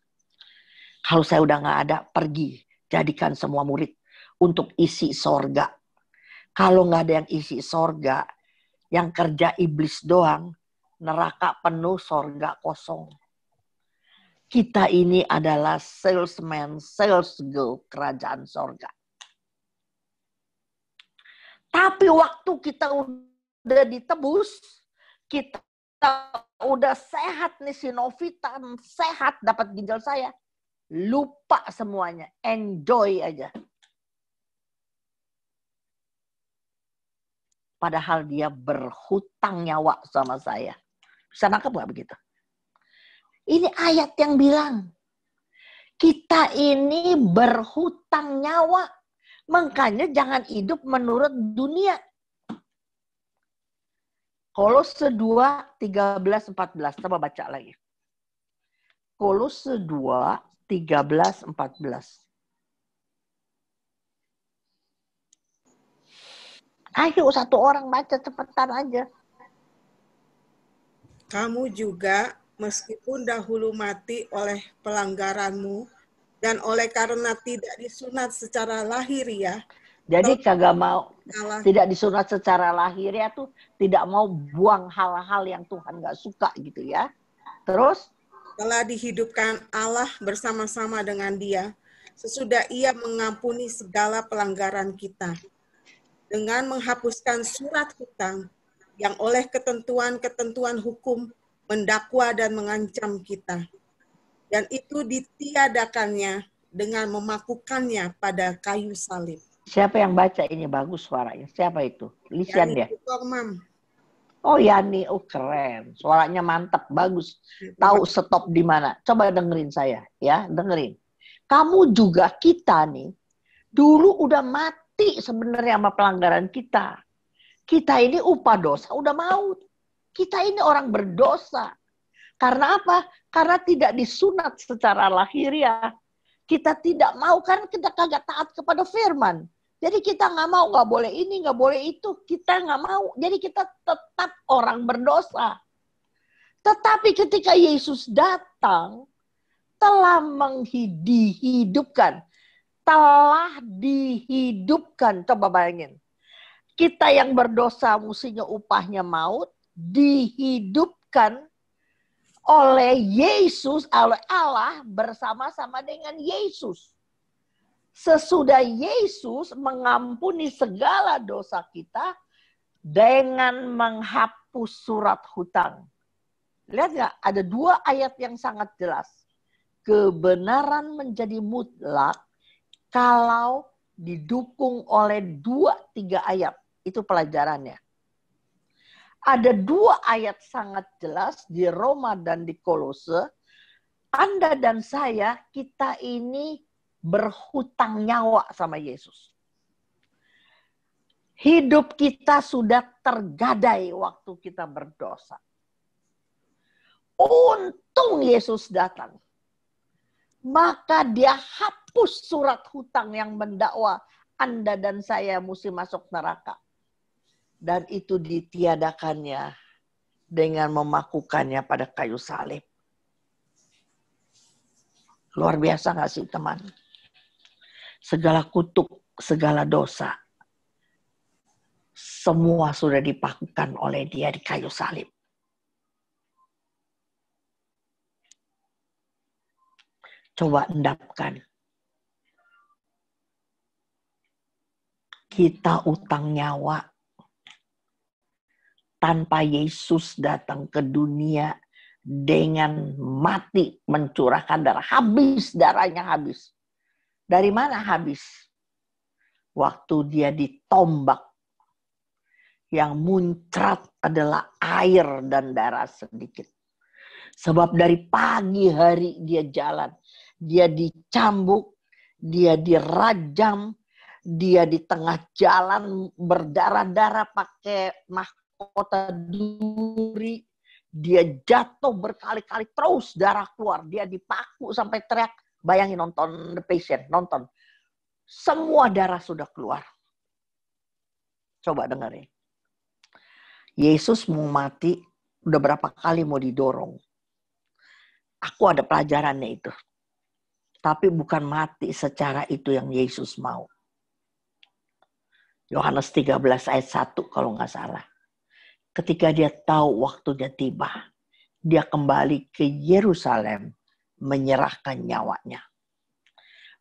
Kalau saya udah nggak ada, pergi. Jadikan semua murid untuk isi sorga. Kalau nggak ada yang isi sorga, yang kerja iblis doang, neraka penuh, sorga kosong. Kita ini adalah salesman, sales girl kerajaan sorga. Tapi waktu kita udah ditebus, kita udah sehat nih, si Novita sehat, dapat ginjal saya. Lupa semuanya, enjoy aja. Padahal dia berhutang nyawa sama saya. Bisa nangkep nggak begitu? Ini ayat yang bilang, kita ini berhutang nyawa. Makanya jangan hidup menurut dunia. Kolose 2, 13, 14. Coba baca lagi. Kolose 2, 13, 14. Ayo satu orang baca cepetan aja. Kamu juga meskipun dahulu mati oleh pelanggaranmu dan oleh karena tidak disunat secara lahiriah. Jadi kagak mau, tidak disunat secara lahiriah tuh tidak mau buang hal-hal yang Tuhan gak suka gitu ya. Terus? Telah dihidupkan Allah bersama-sama dengan Dia sesudah Ia mengampuni segala pelanggaran kita. Dengan menghapuskan surat hutang yang oleh ketentuan-ketentuan hukum mendakwa dan mengancam kita. Dan itu ditiadakannya dengan memakukannya pada kayu salib. Siapa yang baca ini bagus suaranya? Siapa itu? Lisian dia? Mam. Oh Yani, oh keren. Suaranya mantap, bagus. Tahu stop di mana. Coba dengerin saya ya, dengerin. Kamu juga kita nih, dulu udah mati sebenarnya sama pelanggaran kita. Kita ini upah dosa udah maut. Kita ini orang berdosa. Karena apa? Karena tidak disunat secara lahiriah. Kita tidak mau karena kita kagak taat kepada firman. Jadi kita nggak mau, nggak boleh ini, nggak boleh itu. Kita nggak mau. Jadi kita tetap orang berdosa. Tetapi ketika Yesus datang, telah dihidupkan. Telah dihidupkan. Coba bayangin. Kita yang berdosa mestinya upahnya maut, dihidupkan oleh Yesus, oleh Allah bersama-sama dengan Yesus. Sesudah Yesus mengampuni segala dosa kita dengan menghapus surat hutang. Lihat nggak? Ada 2 ayat yang sangat jelas. Kebenaran menjadi mutlak kalau didukung oleh 2-3 ayat. Itu pelajarannya. Ada 2 ayat sangat jelas di Roma dan di Kolose. Anda dan saya, kita ini berhutang nyawa sama Yesus. Hidup kita sudah tergadai waktu kita berdosa. Untung Yesus datang. Maka dia hapus surat hutang yang mendakwa Anda dan saya mesti masuk neraka. Dan itu ditiadakannya dengan memakukannya pada kayu salib. Luar biasa gak sih teman? Segala kutuk, segala dosa, semua sudah dipakukan oleh dia di kayu salib. Coba endapkan. Kita utang nyawa. Tanpa Yesus datang ke dunia dengan mati mencurahkan darah. Habis darahnya habis. Dari mana habis? Waktu dia ditombak. Yang muncrat adalah air dan darah sedikit. Sebab dari pagi hari dia jalan. Dia dicambuk, dia dirajam, dia di tengah jalan berdarah-darah pakai mahkota duri. Dia jatuh berkali-kali terus darah keluar. Dia dipaku sampai teriak. Bayangin nonton The Passion, nonton. Semua darah sudah keluar. Coba dengerin. Yesus mau mati, udah berapa kali mau didorong. Aku ada pelajarannya itu. Tapi bukan mati secara itu yang Yesus mau. Yohanes 13 ayat 1 kalau nggak salah. Ketika dia tahu waktunya tiba, dia kembali ke Yerusalem menyerahkan nyawanya.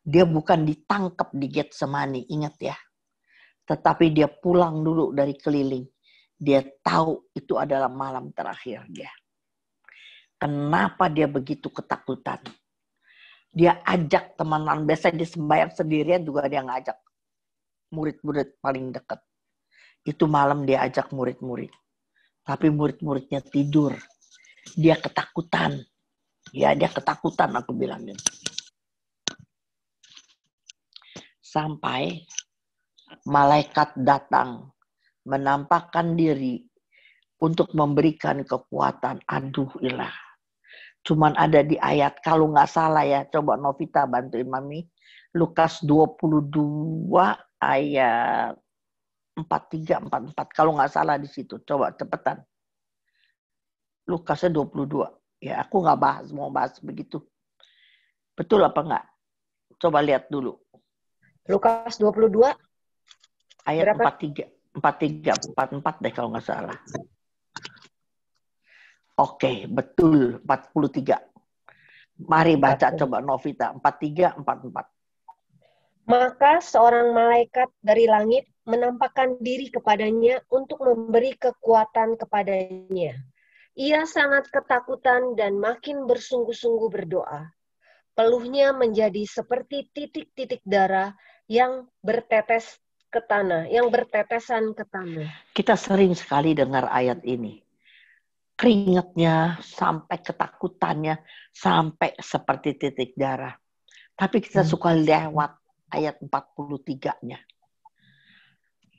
Dia bukan ditangkap di Getsemani, ingat ya. Tetapi dia pulang dulu dari keliling. Dia tahu itu adalah malam terakhir dia. Kenapa dia begitu ketakutan? Dia ajak teman-teman, biasanya dia sembahyang sendirian juga dia ngajak murid-murid paling dekat. Itu malam dia ajak murid-murid. Tapi murid-muridnya tidur. Dia ketakutan. Ya, dia ketakutan aku bilangin. Sampai malaikat datang menampakkan diri untuk memberikan kekuatan. Aduh ilah. Cuman ada di ayat, kalau nggak salah ya, coba Novita bantuin Mami. Lukas 22 ayat 43, 44. Kalau nggak salah di situ. Coba cepetan. Lukasnya 22. Ya aku nggak mau bahas begitu. Betul apa nggak? Coba lihat dulu. Lukas 22. Ayat Berapa? 44 deh kalau nggak salah. Oke, betul 43. Mari baca coba Novita 43, 44. Maka seorang malaikat dari langit menampakkan diri kepadanya untuk memberi kekuatan kepadanya. Ia sangat ketakutan dan makin bersungguh-sungguh berdoa. Peluhnya menjadi seperti titik-titik darah yang bertetes ke tanah, yang bertetesan ke tanah. Kita sering sekali dengar ayat ini. Keringatnya sampai ketakutannya sampai seperti titik darah. Tapi kita suka lewat ayat 43-nya.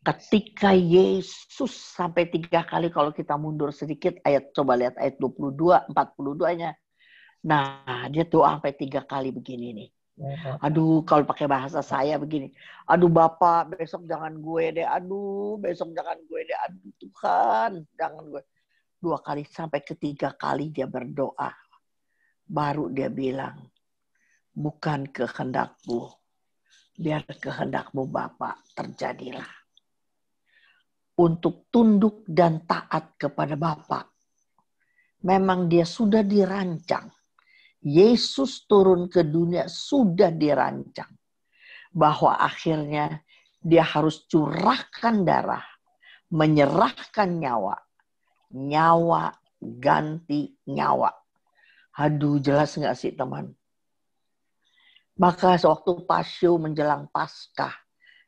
Ketika Yesus sampai 3 kali, kalau kita mundur sedikit, coba lihat ayat 22, 42-nya. Nah, dia doa sampai 3 kali begini nih. Aduh, kalau pakai bahasa saya begini. Aduh Bapak, besok jangan gue deh. Aduh, besok jangan gue deh. Aduh Tuhan, jangan gue. 2 kali sampai ketiga kali dia berdoa. Baru dia bilang, bukan kehendakku, biar kehendakmu Bapak terjadilah. Untuk tunduk dan taat kepada Bapa. Memang dia sudah dirancang. Yesus turun ke dunia sudah dirancang. Bahwa akhirnya dia harus curahkan darah. Menyerahkan nyawa. Nyawa ganti nyawa. Aduh, jelas nggak sih teman? Maka sewaktu Pasio menjelang Paskah.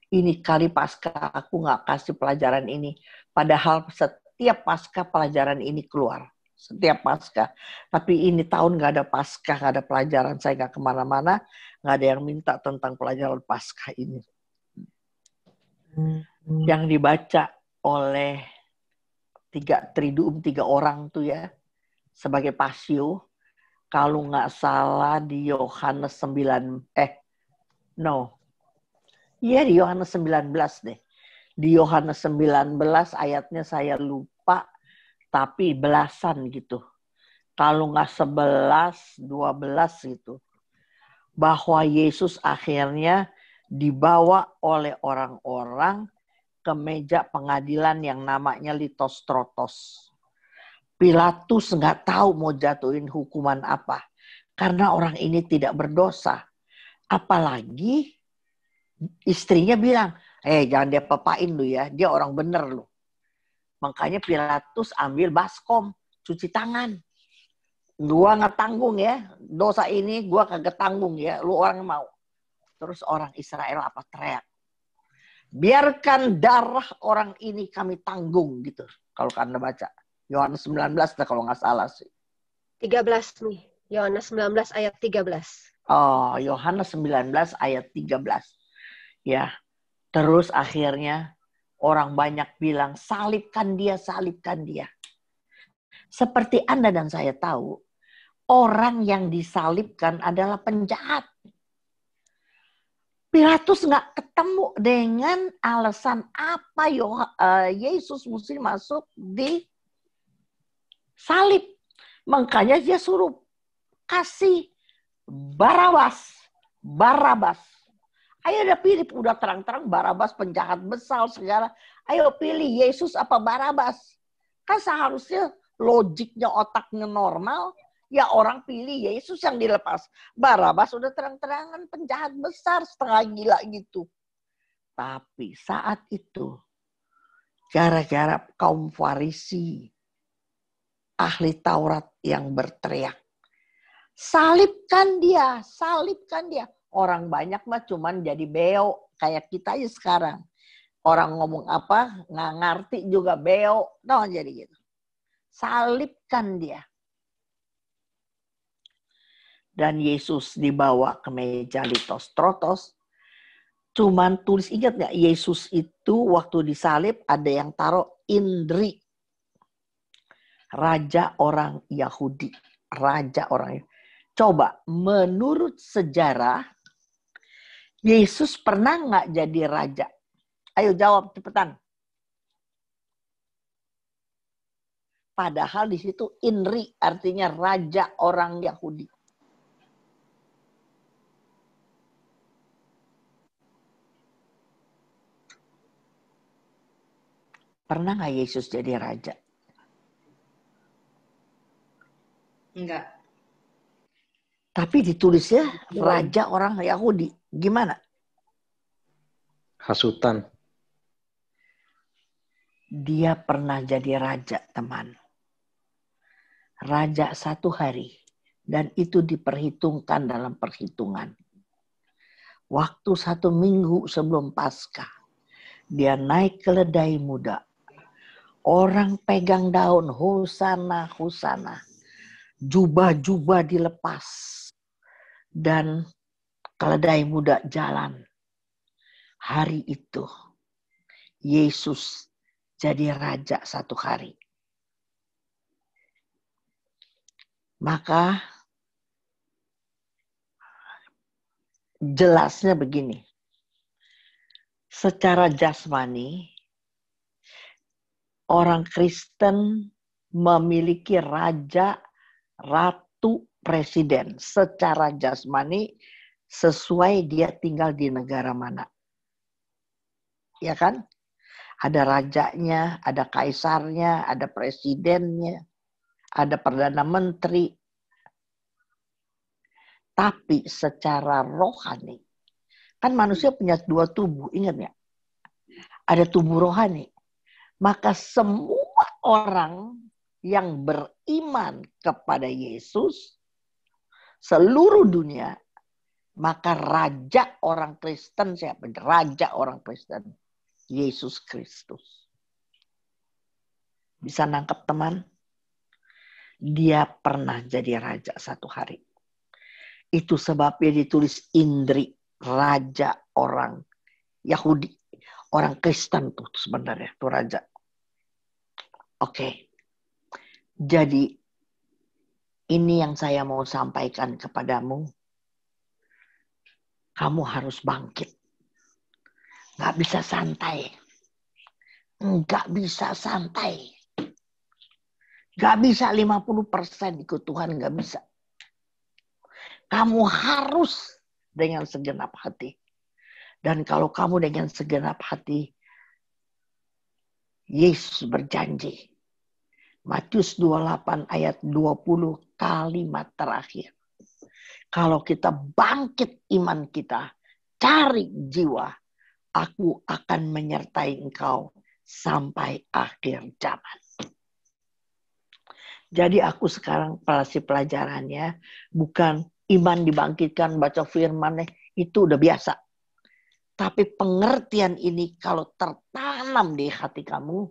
Ini kali Paskah aku nggak kasih pelajaran ini. Padahal setiap Paskah pelajaran ini keluar. Setiap Paskah. Tapi ini tahun nggak ada Paskah, nggak ada pelajaran. Saya nggak kemana-mana. Nggak ada yang minta tentang pelajaran Paskah ini. Yang dibaca oleh 3 triduum, 3 orang tuh ya. Sebagai Pasio. Kalau nggak salah di Yohanes 9. Iya di Yohanes 19 deh. Di Yohanes 19 ayatnya saya lupa, tapi belasan gitu. Kalau nggak 11, 12 gitu. Bahwa Yesus akhirnya dibawa oleh orang-orang ke meja pengadilan yang namanya Litostrotos. Pilatus nggak tahu mau jatuhin hukuman apa. Karena orang ini tidak berdosa. Apalagi istrinya bilang, jangan dia papain lu ya, dia orang bener lu. Makanya Pilatus ambil baskom, cuci tangan. Gua nggak tanggung ya, dosa ini gua kagak tanggung ya, lu orang mau. Terus orang Israel apa teriak? Biarkan darah orang ini kami tanggung gitu. Kalau Anda baca. Yohanes 19 kalau nggak salah sih. 13 nih, Yohanes 19 ayat 13. Oh, Yohanes 19 ayat 13. Ya, terus akhirnya orang banyak bilang, salibkan dia, salibkan dia. Seperti Anda dan saya tahu, orang yang disalibkan adalah penjahat. Pilatus nggak ketemu dengan alasan apa Yesus mesti masuk di salib. Makanya dia suruh kasih Barabas. Ayo udah pilih, udah terang-terang Barabas penjahat besar segala. Ayo pilih Yesus apa Barabas. Kan seharusnya logiknya otaknya normal, ya orang pilih Yesus yang dilepas. Barabas udah terang-terangan penjahat besar, setengah gila gitu. Tapi saat itu, gara-gara kaum Farisi, ahli Taurat yang berteriak, salibkan dia, salibkan dia. Orang banyak mah cuman jadi beo, kayak kita aja sekarang. Orang ngomong apa, nggak ngerti juga beo. Nah, jadi gitu. Salibkan dia. Dan Yesus dibawa ke meja Litostrotos. Cuman tulis, ingat nggak, Yesus itu waktu disalib ada yang taruh Indri. Raja orang Yahudi. Raja orang Yahudi. Coba, menurut sejarah, Yesus pernah nggak jadi raja? Ayo jawab cepetan. Padahal di situ Indri artinya raja orang Yahudi. Pernah nggak Yesus jadi raja? Enggak. Tapi ditulisnya raja orang Yahudi. Gimana? Hasutan. Dia pernah jadi raja, teman. Raja 1 hari. Dan itu diperhitungkan dalam perhitungan. Waktu 1 minggu sebelum Paskah. Dia naik keledai muda. Orang pegang daun, hosana, hosana. Jubah-jubah dilepas. Dan keledai muda jalan. Hari itu Yesus jadi raja satu hari. Maka jelasnya begini. Secara jasmani, orang Kristen memiliki raja, ratu, presiden. Secara jasmani, sesuai dia tinggal di negara mana. Ya kan? Ada rajanya, ada kaisarnya, ada presidennya, ada perdana menteri. Tapi secara rohani, kan manusia punya dua tubuh, ingat ya? Ada tubuh rohani. Maka semua orang yang beriman kepada Yesus, seluruh dunia, maka raja orang Kristen siapa? Raja orang Kristen, Yesus Kristus. Bisa nangkep teman? Dia pernah jadi raja satu hari. Itu sebabnya ditulis Indri, raja orang Yahudi. Orang Kristen tuh sebenarnya, tuh raja. Oke. Jadi, ini yang saya mau sampaikan kepadamu. Kamu harus bangkit. Nggak bisa santai. Nggak bisa santai. Nggak bisa 50% ikut Tuhan, nggak bisa. Kamu harus dengan segenap hati. Dan kalau kamu dengan segenap hati, Yesus berjanji. Matius 28 ayat 20 kalimat terakhir. Kalau kita bangkit iman kita, cari jiwa, aku akan menyertai engkau sampai akhir zaman. Jadi aku sekarang pelajarannya bukan iman dibangkitkan, baca firman, itu udah biasa. Tapi pengertian ini kalau tertanam di hati kamu,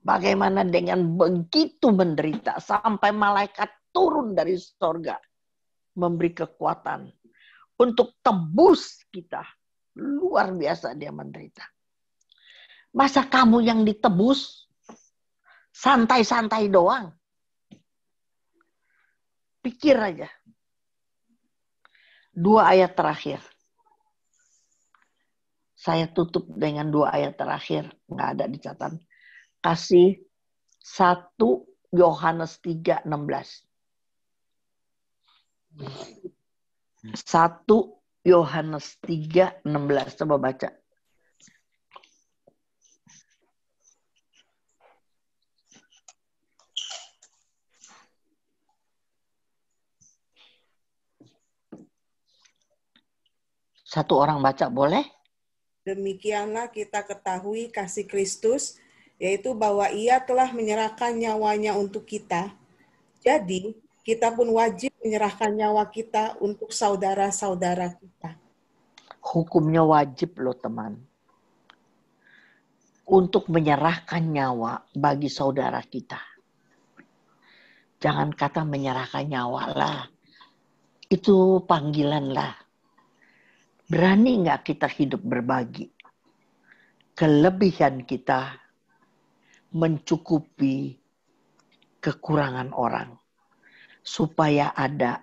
bagaimana dengan begitu menderita sampai malaikat turun dari sorga, memberi kekuatan untuk tebus kita. Luar biasa dia menderita. Masa kamu yang ditebus santai-santai doang? Pikir aja. 2 ayat terakhir. Saya tutup dengan 2 ayat terakhir. Nggak ada di catatan. Kasih 1 Yohanes 3:16. 1 Yohanes 3:16. Coba baca. Satu orang baca boleh? Demikianlah kita ketahui kasih Kristus, yaitu bahwa Ia telah menyerahkan nyawanya untuk kita. Jadi, kita pun wajib menyerahkan nyawa kita untuk saudara-saudara kita. Hukumnya wajib loh teman. Untuk menyerahkan nyawa bagi saudara kita. Jangan kata menyerahkan nyawa lah. Itu panggilan lah. Berani nggak kita hidup berbagi? Kelebihan kita mencukupi kekurangan orang. Supaya ada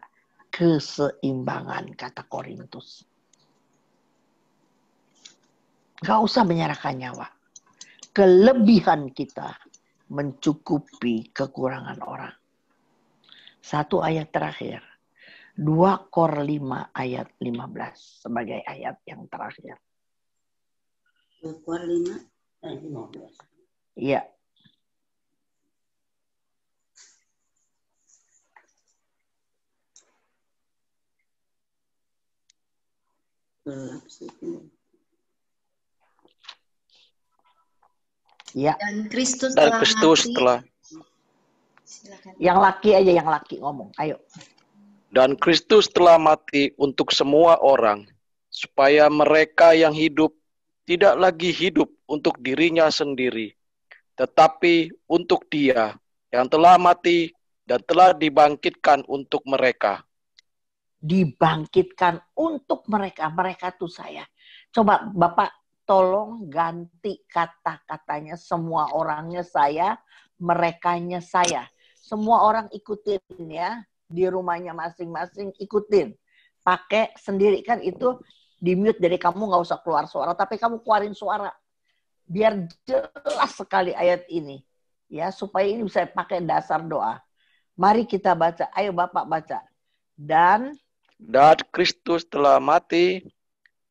keseimbangan, kata Korintus. Nggak usah menyerahkan nyawa. Kelebihan kita mencukupi kekurangan orang. 1 ayat terakhir. 2 Kor 5 ayat 15 sebagai ayat yang terakhir. 2 Kor 5 ayat 15. Iya. Ya. Dan Kristus Dan telah Kristus mati. telah Silakan. Yang laki aja, yang laki ngomong. Ayo. Dan Kristus telah mati untuk semua orang, supaya mereka yang hidup tidak lagi hidup untuk dirinya sendiri, tetapi untuk Dia yang telah mati dan telah dibangkitkan untuk mereka. Dibangkitkan untuk mereka. Mereka tuh saya. Coba Bapak tolong ganti kata-katanya, semua orangnya saya, merekanya saya. Semua orang ikutin ya, di rumahnya masing-masing ikutin. Pakai sendiri, kan itu di mute, jadi kamu nggak usah keluar suara, tapi kamu keluarin suara. Biar jelas sekali ayat ini. Ya, supaya ini bisa pakai dasar doa. Mari kita baca, ayo Bapak baca. Dan Kristus telah mati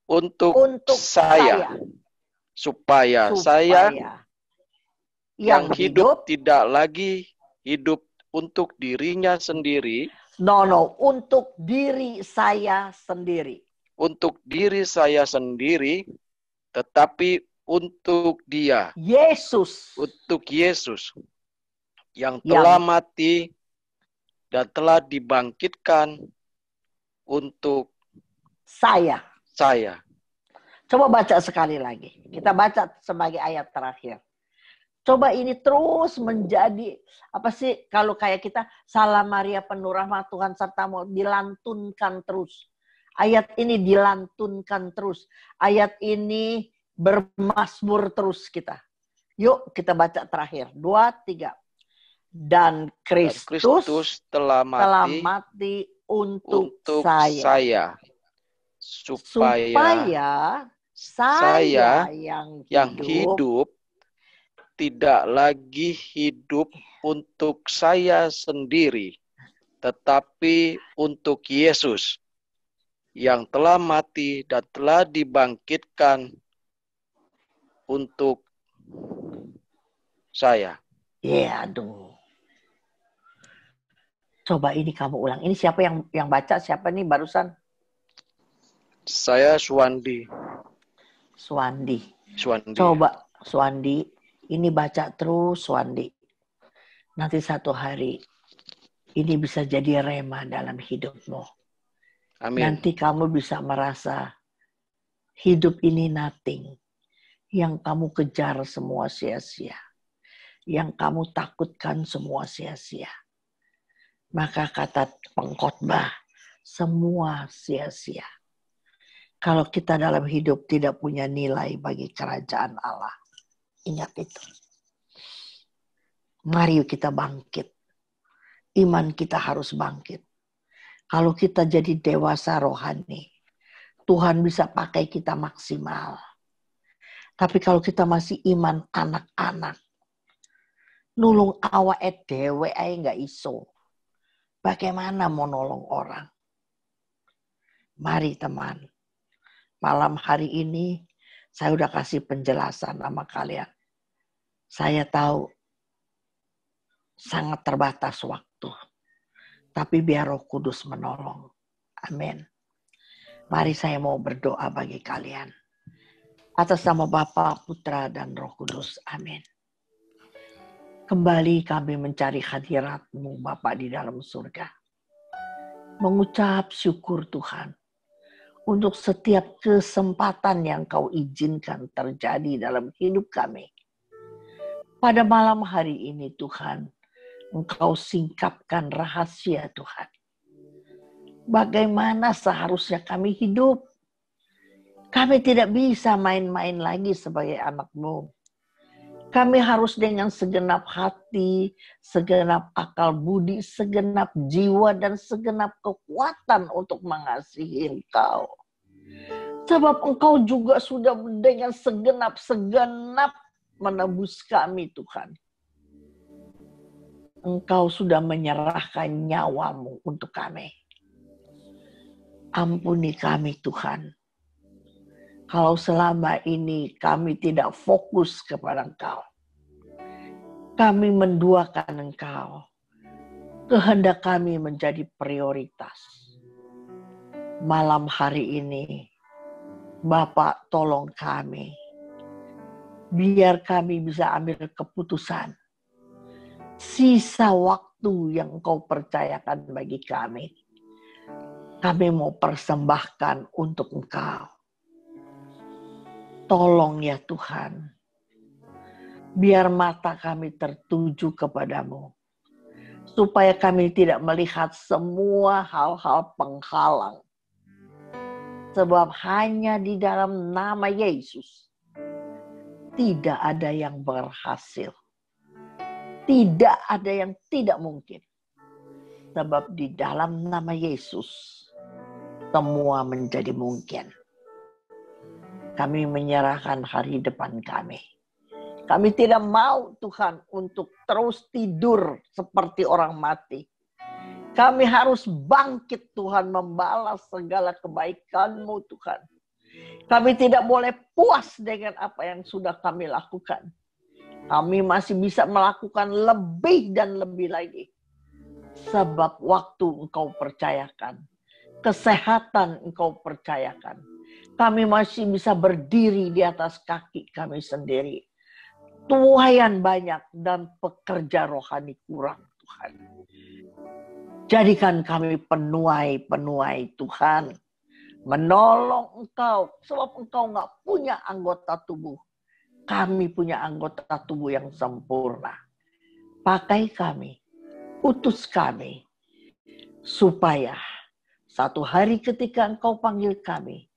untuk saya. Supaya saya yang hidup tidak lagi hidup untuk dirinya sendiri. Untuk diri saya sendiri. Untuk diri saya sendiri, tetapi untuk Dia. Yesus. Untuk Yesus yang telah mati dan telah dibangkitkan untuk saya. Coba baca sekali lagi. Kita baca sebagai ayat terakhir. Coba ini terus menjadi, apa sih, kalau kayak kita, Salam Maria penuh rahmat Tuhan sertamu, dilantunkan terus. Ayat ini dilantunkan terus. Ayat ini bermazmur terus kita. Yuk kita baca terakhir. 2, 3. Dan Kristus telah mati untuk saya. Supaya saya yang hidup tidak lagi hidup untuk saya sendiri, tetapi untuk Yesus yang telah mati dan telah dibangkitkan untuk saya. Aduh. Coba ini kamu ulang. Ini siapa yang baca? Siapa nih barusan? Saya Suwandi. Coba Suwandi. Ini baca terus, Wandi. Nanti satu hari ini bisa jadi rema dalam hidupmu. Amin. Nanti kamu bisa merasa hidup ini nothing. Yang kamu kejar semua sia-sia. Yang kamu takutkan semua sia-sia. Maka kata pengkhotbah, semua sia-sia. Kalau kita dalam hidup tidak punya nilai bagi kerajaan Allah. Ingat itu. Mari kita bangkit. Iman kita harus bangkit. Kalau kita jadi dewasa rohani, Tuhan bisa pakai kita maksimal. Tapi kalau kita masih iman anak-anak, nulung awake dhewe ae nggak iso. Bagaimana mau nolong orang? Mari teman, malam hari ini saya udah kasih penjelasan sama kalian. Saya tahu sangat terbatas waktu. Tapi biar Roh Kudus menolong. Amin. Mari saya mau berdoa bagi kalian. Atas nama Bapa, Putra, dan Roh Kudus. Amin. Kembali kami mencari hadirat-Mu Bapa di dalam surga. Mengucap syukur Tuhan. Untuk setiap kesempatan yang Kau izinkan terjadi dalam hidup kami. Pada malam hari ini Tuhan, Engkau singkapkan rahasia Tuhan. Bagaimana seharusnya kami hidup. Kami tidak bisa main-main lagi sebagai anak-Mu. Kami harus dengan segenap hati, segenap akal budi, segenap jiwa, dan segenap kekuatan untuk mengasihi Engkau. Sebab Engkau juga sudah dengan segenap menebus kami Tuhan. Engkau sudah menyerahkan nyawa-Mu untuk kami. Ampuni kami Tuhan. Kalau selama ini kami tidak fokus kepada Engkau. Kami menduakan Engkau. Kehendak kami menjadi prioritas. Malam hari ini, Bapak tolong kami. Biar kami bisa ambil keputusan. Sisa waktu yang Engkau percayakan bagi kami. Kami mau persembahkan untuk Engkau. Tolong ya Tuhan, biar mata kami tertuju kepadamu, supaya kami tidak melihat semua hal-hal penghalang. Sebab hanya di dalam nama Yesus, tidak ada yang berhasil. Tidak ada yang tidak mungkin. Sebab di dalam nama Yesus, semua menjadi mungkin. Kami menyerahkan hari depan kami. Kami tidak mau Tuhan untuk terus tidur seperti orang mati. Kami harus bangkit Tuhan, membalas segala kebaikan-Mu Tuhan. Kami tidak boleh puas dengan apa yang sudah kami lakukan. Kami masih bisa melakukan lebih dan lebih lagi. Sebab waktu Engkau percayakan. Kesehatan Engkau percayakan. Kami masih bisa berdiri di atas kaki kami sendiri. Tuaian banyak dan pekerja rohani kurang Tuhan. Jadikan kami penuai Tuhan. Menolong Engkau. Sebab Engkau nggak punya anggota tubuh. Kami punya anggota tubuh yang sempurna. Pakai kami, utus kami, supaya satu hari ketika Engkau panggil kami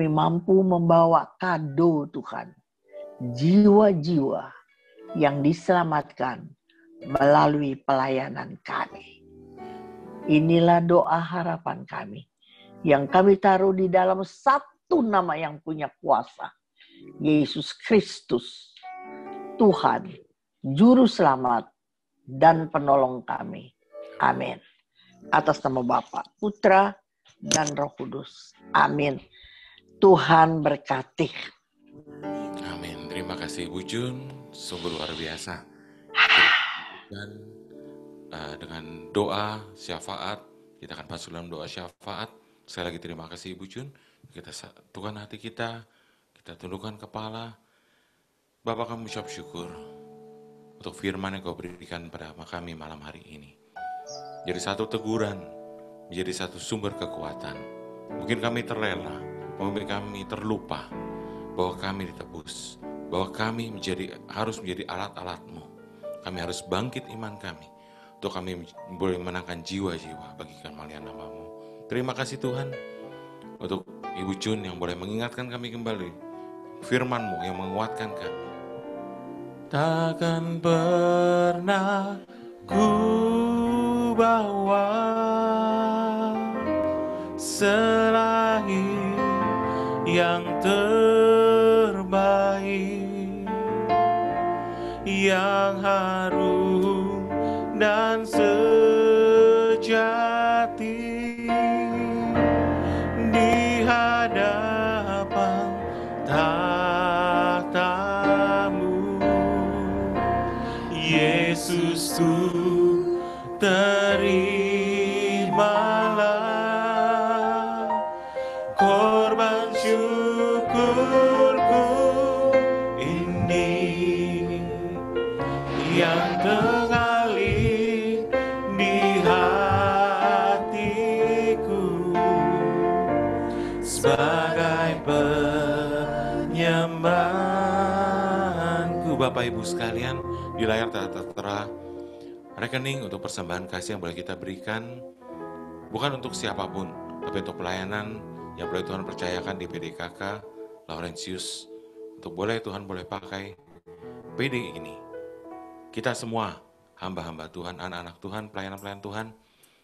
mampu membawa kado Tuhan. Jiwa-jiwa yang diselamatkan melalui pelayanan kami. Inilah doa harapan kami. Yang kami taruh di dalam satu nama yang punya kuasa. Yesus Kristus, Tuhan, Juru Selamat, dan Penolong kami. Amin. Atas nama Bapa, Putra, dan Roh Kudus. Amin. Tuhan berkati. Amin. Terima kasih Ibu Jun, sungguh luar biasa. Dan dengan doa syafaat, kita akan masuk dalam doa syafaat. Sekali lagi terima kasih Ibu Jun. Kita satukan hati kita tundukkan kepala. Bapak, kami ucap syukur untuk firman yang Kau berikan pada kami malam hari ini. Jadi satu teguran, menjadi satu sumber kekuatan. Mungkin kami terlena, mungkin kami terlupa bahwa kami ditebus, bahwa kami harus menjadi alat-alat-Mu. Kami harus bangkit iman kami, untuk kami boleh menangkan jiwa-jiwa bagi kemuliaan nama-Mu. Terima kasih Tuhan, untuk Ibu Jun yang boleh mengingatkan kami kembali firman-Mu yang menguatkan kami. Takkan pernah ku bawa selain yang terbaik, yang harum dan sejati di hadapan tahta-Mu. Yesus, ku terimalah korban syukurku ini, yang mengalir di hatiku sebagai penyembahanku. Bapak Ibu sekalian, di layar tertera rekening untuk persembahan kasih yang boleh kita berikan, bukan untuk siapapun, tapi untuk pelayanan yang boleh Tuhan percayakan di PDKK Laurentius, untuk Tuhan boleh pakai PD ini. Kita semua hamba-hamba Tuhan, anak-anak Tuhan, pelayanan-pelayanan Tuhan,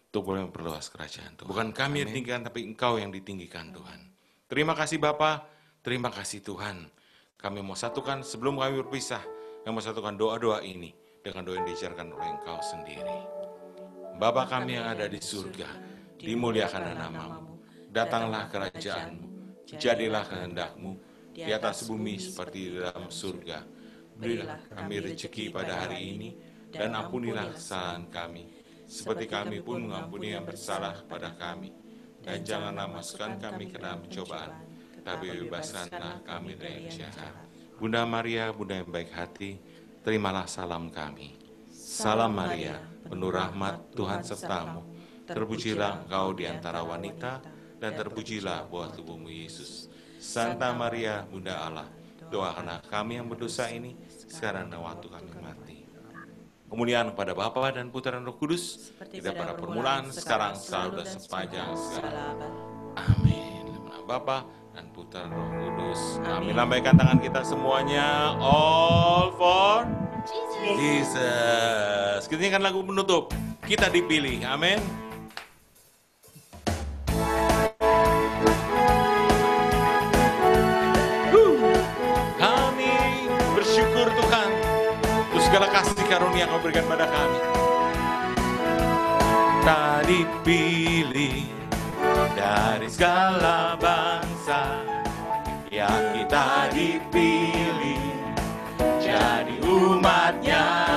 untuk boleh memperluas kerajaan Tuhan. Bukan kami yang ditinggikan, tapi Engkau yang ditinggikan Tuhan. Terima kasih Bapa, terima kasih Tuhan. Kami mau satukan sebelum kami berpisah, yang mau satukan doa-doa ini dengan doa yang diajarkan oleh Engkau sendiri. Bapa kami yang ada di surga, dimuliakanlah nama-Mu, datanglah kerajaan-Mu, jadilah kehendak-Mu di atas bumi seperti di dalam surga. Berilah kami rezeki pada hari ini, dan ampunilah kesalahan kami, seperti kami pun mengampuni yang bersalah kepada kami. Dan janganlah masukkan kami ke dalam pencobaan, tapi bebaskanlah kami dari yang jahat. Bunda Maria, Bunda yang baik hati, terimalah salam kami. Salam Maria, penuh rahmat, Tuhan sertamu. Terpujilah engkau di antara wanita, dan terpujilah buah tubuhmu Yesus. Santa Maria, Bunda Allah, doakanlah kami yang berdosa ini, sekarang dan waktu kami mati. Kemuliaan kepada Bapa dan Putra dan Roh Kudus, tidak pada permulaan, sekarang, selalu, dan sepanjang segala. Amin. Bapa dan Putra Roh Kudus. Kami lambaikan tangan kita semuanya. All for Jesus. Kita nyanyikan lagu penutup. Kita dipilih. Amin. Kami bersyukur Tuhan untuk segala kasih karunia yang Kau berikan pada kami. Kita dipilih dari segala bangsa, ya kita dipilih jadi umat-Nya.